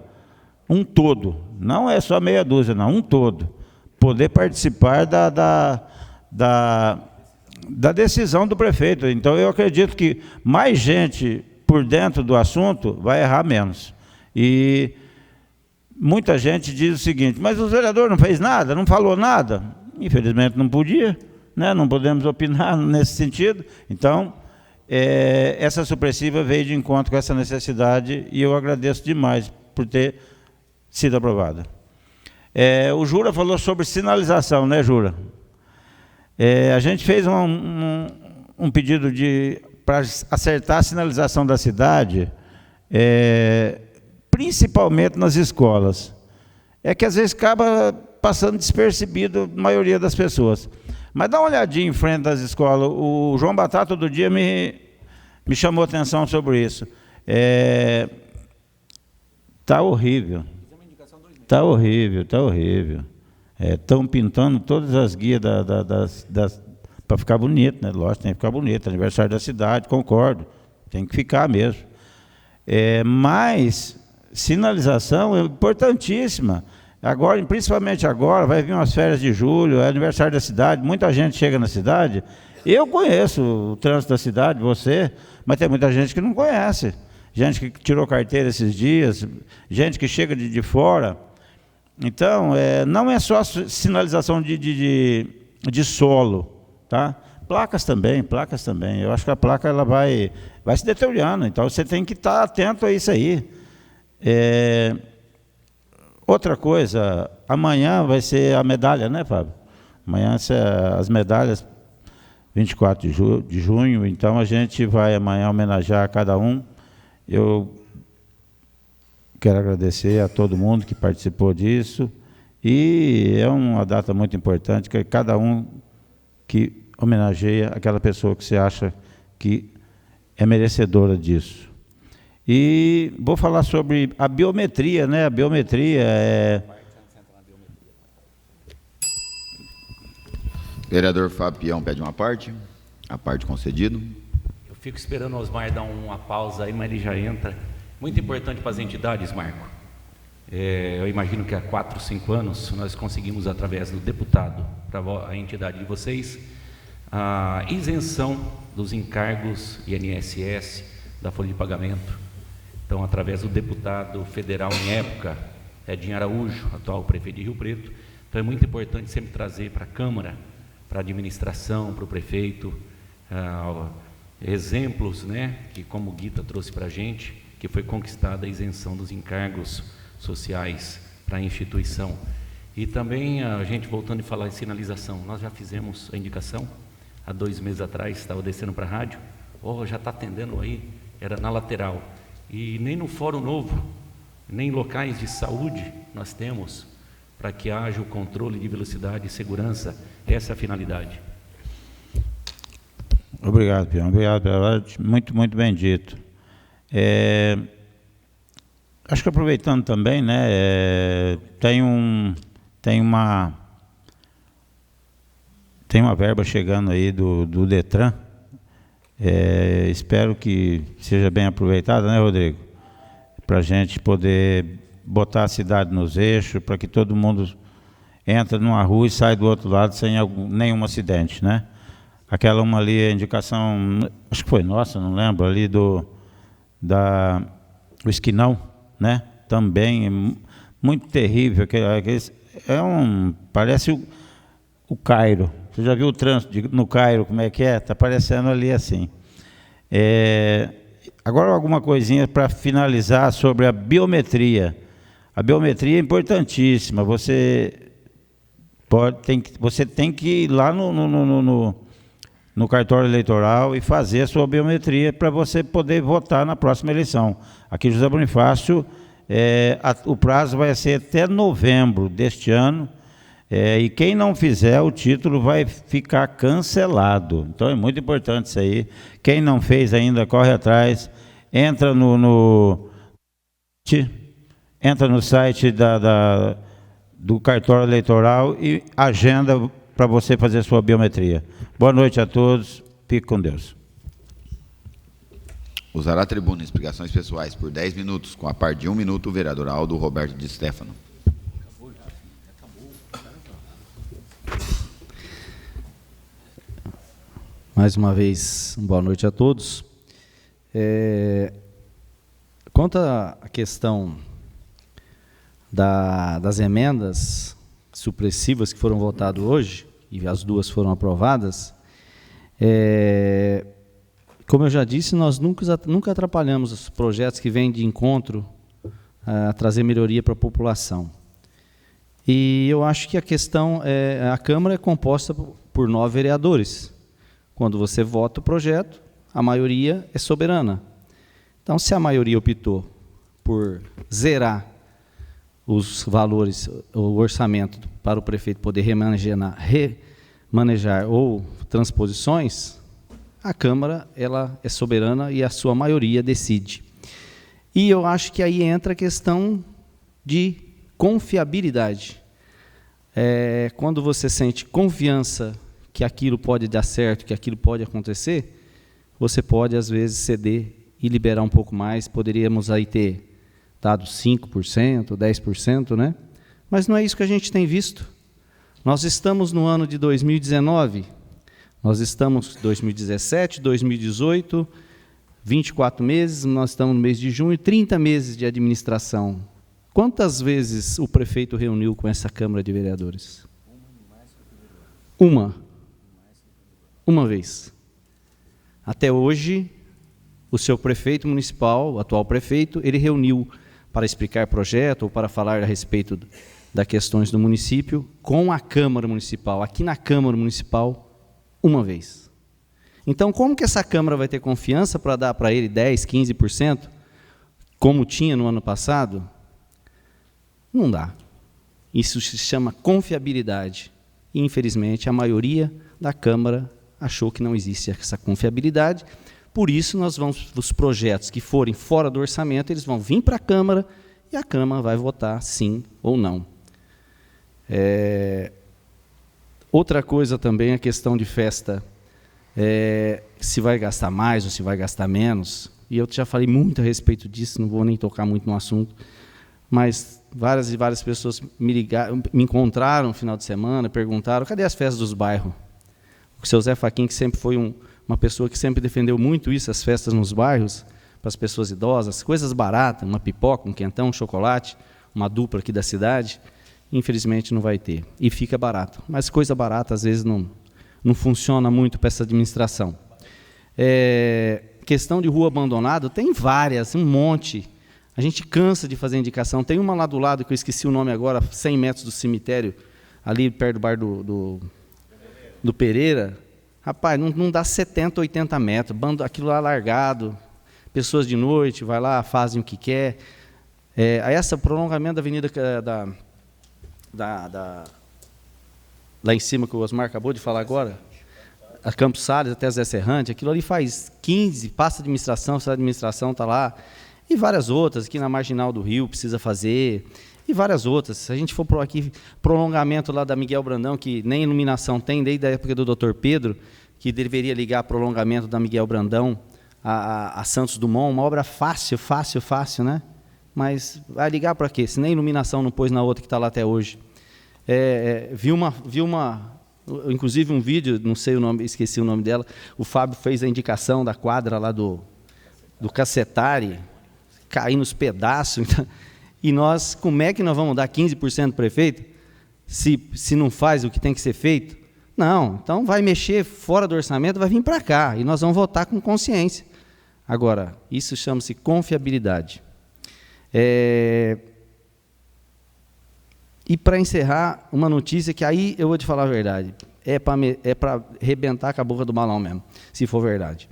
um todo, não é só meia dúzia, não, um todo, poder participar da decisão do prefeito. Então, eu acredito que mais gente por dentro do assunto vai errar menos. E muita gente diz o seguinte: mas o vereador não fez nada, não falou nada? Infelizmente não podia, né? Não podemos opinar nesse sentido. Então, essa supressiva veio de encontro com essa necessidade e eu agradeço demais por ter sido aprovada. O Jura falou sobre sinalização, né, Jura? A gente fez um pedido para acertar a sinalização da cidade, principalmente nas escolas. É que às vezes acaba passando despercebido a maioria das pessoas. Mas dá uma olhadinha em frente das escolas. O João Batata todo dia me chamou a atenção sobre isso. Está horrível. Está horrível, está horrível. Estão pintando todas as guias para ficar bonito, né? Lógico, tem que ficar bonito. Aniversário da cidade, concordo. Tem que ficar mesmo. Mas sinalização é importantíssima. Agora, principalmente agora, vai vir umas férias de julho, é aniversário da cidade, muita gente chega na cidade. Eu conheço o trânsito da cidade, você, mas tem muita gente que não conhece. Gente que tirou carteira esses dias, gente que chega de fora. Então, não é só sinalização de solo, tá? Placas também. Eu acho que a placa ela vai se deteriorando, então você tem que estar atento a isso aí. Outra coisa, amanhã vai ser a medalha, né, Fábio? Amanhã as medalhas, 24 de junho, então a gente vai amanhã homenagear cada um. Eu quero agradecer a todo mundo que participou disso, e é uma data muito importante, que cada um que homenageia aquela pessoa que você acha que é merecedora disso. E vou falar sobre a biometria, né? A biometria Vereador Fábio Peão pede uma parte. A parte concedido. Eu fico esperando o Osmar dar uma pausa aí, mas ele já entra. Muito importante para as entidades, Marco. Eu imagino que há 4, 5 anos nós conseguimos, através do deputado, para a entidade de vocês, a isenção dos encargos INSS, da folha de pagamento. Então, através do deputado federal em época, Edinho Araújo, atual prefeito de Rio Preto. Então, é muito importante sempre trazer para a Câmara, para a administração, para o prefeito, exemplos, né, que como o Guita trouxe para a gente, que foi conquistada a isenção dos encargos sociais para a instituição. E também, a gente voltando a falar em sinalização, nós já fizemos a indicação, há 2 meses atrás, estava descendo para a rádio, já está atendendo aí, era na lateral. E nem no Fórum Novo, nem locais de saúde nós temos para que haja o controle de velocidade e segurança. Essa é a finalidade. Obrigado, Pião. Obrigado pela hora. Muito, muito bem dito. Acho que aproveitando também, né, tem uma verba chegando aí do Detran. Espero que seja bem aproveitada, né, Rodrigo? Para a gente poder botar a cidade nos eixos, para que todo mundo entre numa rua e sai do outro lado sem nenhum acidente, né? Aquela uma ali, a indicação, acho que foi nossa, não lembro, ali do Esquinão, né? Também muito terrível. Parece o Cairo. Você já viu o trânsito no Cairo, como é que é? Está parecendo ali assim. Agora, alguma coisinha para finalizar sobre a biometria. A biometria é importantíssima. Você tem que ir lá no cartório eleitoral e fazer a sua biometria para você poder votar na próxima eleição. Aqui, José Bonifácio, o prazo vai ser até novembro deste ano. E quem não fizer, o título vai ficar cancelado. Então é muito importante isso aí. Quem não fez ainda, corre atrás, entra no site do cartório eleitoral e agenda para você fazer a sua biometria. Boa noite a todos, fique com Deus. Usará a tribuna explicações pessoais por 10 minutos, com a parte de 1 minuto, o vereador Aldo Roberto de Stefano. Mais uma vez, boa noite a todos. Quanto à questão das emendas supressivas que foram votadas hoje, e as duas foram aprovadas, como eu já disse, nós nunca atrapalhamos os projetos que vêm de encontro a trazer melhoria para a população. E eu acho que a questão a Câmara é composta por 9 vereadores. Quando você vota o projeto, a maioria é soberana. Então, se a maioria optou por zerar os valores, o orçamento para o prefeito poder remanejar ou transposições, a Câmara ela é soberana e a sua maioria decide. E eu acho que aí entra a questão de confiabilidade. Quando você sente confiança que aquilo pode dar certo, que aquilo pode acontecer, você pode, às vezes, ceder e liberar um pouco mais. Poderíamos aí ter dado 5%, 10%, né? Mas não é isso que a gente tem visto. Nós estamos no ano de 2019, nós estamos em 2017, 2018, 24 meses, nós estamos no mês de junho, 30 meses de administração. Quantas vezes o prefeito reuniu com essa Câmara de Vereadores? Uma vez. Até hoje, o seu prefeito municipal, o atual prefeito, ele reuniu para explicar projeto ou para falar a respeito das questões do município com a Câmara Municipal, aqui na Câmara Municipal, uma vez. Então, como que essa Câmara vai ter confiança para dar para ele 10%, 15%, como tinha no ano passado? Não dá. Isso se chama confiabilidade. E, infelizmente, a maioria da Câmara achou que não existe essa confiabilidade. Por isso, os projetos que forem fora do orçamento, eles vão vir para a Câmara e a Câmara vai votar sim ou não. Outra coisa também é a questão de festa, se vai gastar mais ou se vai gastar menos. E eu já falei muito a respeito disso, não vou nem tocar muito no assunto, mas várias e várias pessoas me encontraram no final de semana, perguntaram, cadê as festas dos bairros? O seu Zé Faquim, que sempre foi uma pessoa que sempre defendeu muito isso, as festas nos bairros, para as pessoas idosas, coisas baratas, uma pipoca, um quentão, um chocolate, uma dupla aqui da cidade, infelizmente não vai ter. E fica barato. Mas coisa barata, às vezes, não funciona muito para essa administração. Questão de rua abandonada, tem várias, um monte. A gente cansa de fazer indicação. Tem uma lá do lado, que eu esqueci o nome agora, 100 metros do cemitério, ali perto do bar do Pereira. Rapaz, não dá 70, 80 metros, aquilo lá largado, pessoas de noite, vai lá, fazem o que quer. Esse prolongamento da avenida lá em cima, que o Osmar acabou de falar agora, a Campos Salles até Zé Serrante, aquilo ali faz 15, passa a administração, se a administração está lá, e várias outras, aqui na Marginal do Rio precisa fazer, e várias outras. Se a gente for aqui, prolongamento lá da Miguel Brandão, que nem iluminação tem, desde a época do Dr. Pedro, que deveria ligar prolongamento da Miguel Brandão a Santos Dumont, uma obra fácil, né? Mas vai ligar para quê? Se nem iluminação não pôs na outra que está lá até hoje. Inclusive um vídeo, não sei o nome, esqueci o nome dela, o Fábio fez a indicação da quadra lá do Cacetari, cair nos pedaços. E nós, como é que nós vamos dar 15% do prefeito se não faz o que tem que ser feito? Não, então vai mexer fora do orçamento, vai vir para cá, e nós vamos votar com consciência. Agora, isso chama-se confiabilidade. E para encerrar, uma notícia que aí eu vou te falar a verdade, é para arrebentar com a boca do balão mesmo, se for verdade.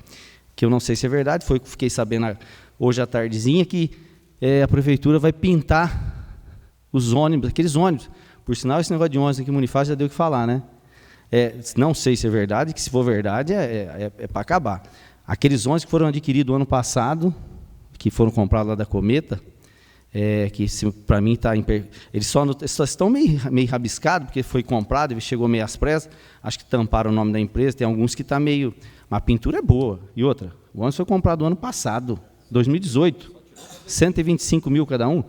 Que eu não sei se é verdade, foi que fiquei sabendo hoje à tardezinha que a prefeitura vai pintar os ônibus, aqueles ônibus. Por sinal, esse negócio de ônibus aqui em Munifaz já deu o que falar, né? Não sei se é verdade, que se for verdade é para acabar. Aqueles ônibus que foram adquiridos ano passado, que foram comprados lá da Cometa, que para mim eles só estão meio rabiscados, porque foi comprado, ele chegou meio às pressas, acho que tamparam o nome da empresa, tem alguns que está meio... Mas a pintura é boa. E outra, o ônibus foi comprado ano passado, 2018, 125 mil cada um.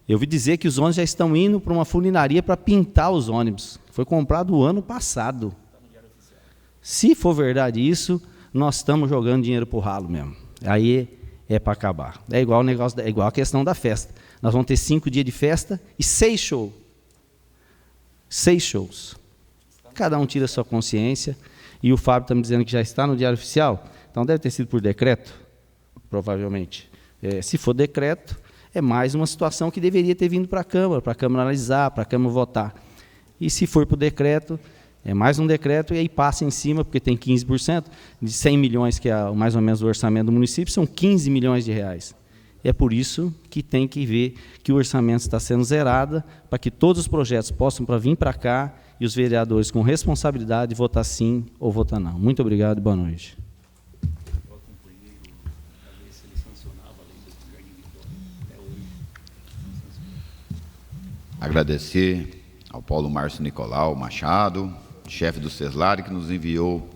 Eu ouvi dizer que os ônibus já estão indo para uma funilaria para pintar os ônibus. Foi comprado o ano passado. Se for verdade isso, nós estamos jogando dinheiro para o ralo mesmo. Aí é para acabar. É igual o negócio, é igual a questão da festa. Nós vamos ter 5 dias de festa e 6 shows. 6 shows. Cada um tira a sua consciência. E o Fábio está me dizendo que já está no Diário Oficial. Então deve ter sido por decreto, provavelmente. Se for decreto, é mais uma situação que deveria ter vindo para a Câmara analisar, para a Câmara votar. E se for por decreto, é mais um decreto e aí passa em cima, porque tem 15%, de 100 milhões, que é mais ou menos o orçamento do município, são 15 milhões de reais. É por isso que tem que ver que o orçamento está sendo zerado, para que todos os projetos possam vir para cá e os vereadores com responsabilidade votar sim ou votar não. Muito obrigado e boa noite. Agradecer ao Paulo Márcio Nicolau Machado, chefe do CESLAR, que nos enviou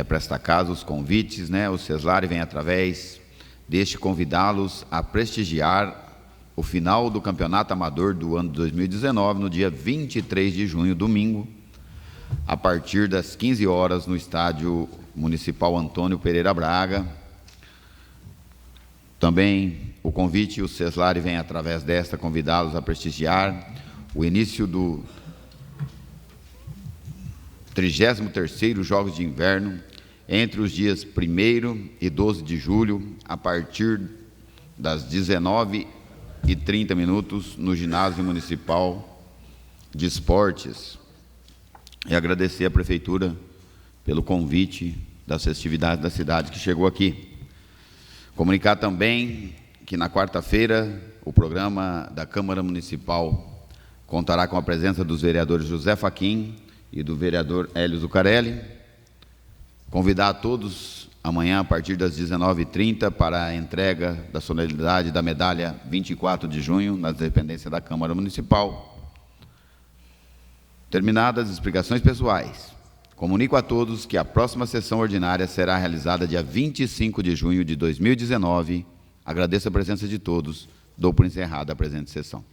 para esta casa os convites, né? O CESLAR vem através deste convidá-los a prestigiar o final do Campeonato Amador do ano de 2019, no dia 23 de junho, domingo, a partir das 15 horas, no Estádio Municipal Antônio Pereira Braga. Também o convite, o CESLAR vem através desta convidá-los a prestigiar o início do 33º Jogos de Inverno, entre os dias 1º e 12 de julho, a partir das 19h30, no Ginásio Municipal de Esportes. E agradecer à Prefeitura pelo convite das festividades da cidade que chegou aqui. Comunicar também que na quarta-feira o programa da Câmara Municipal contará com a presença dos vereadores José Fachin e do vereador Hélio Zuccarelli. Convidar a todos amanhã, a partir das 19h30, para a entrega da solenidade da medalha 24 de junho, na dependência da Câmara Municipal. Terminadas as explicações pessoais, comunico a todos que a próxima sessão ordinária será realizada dia 25 de junho de 2019. Agradeço a presença de todos. Dou por encerrada a presente sessão.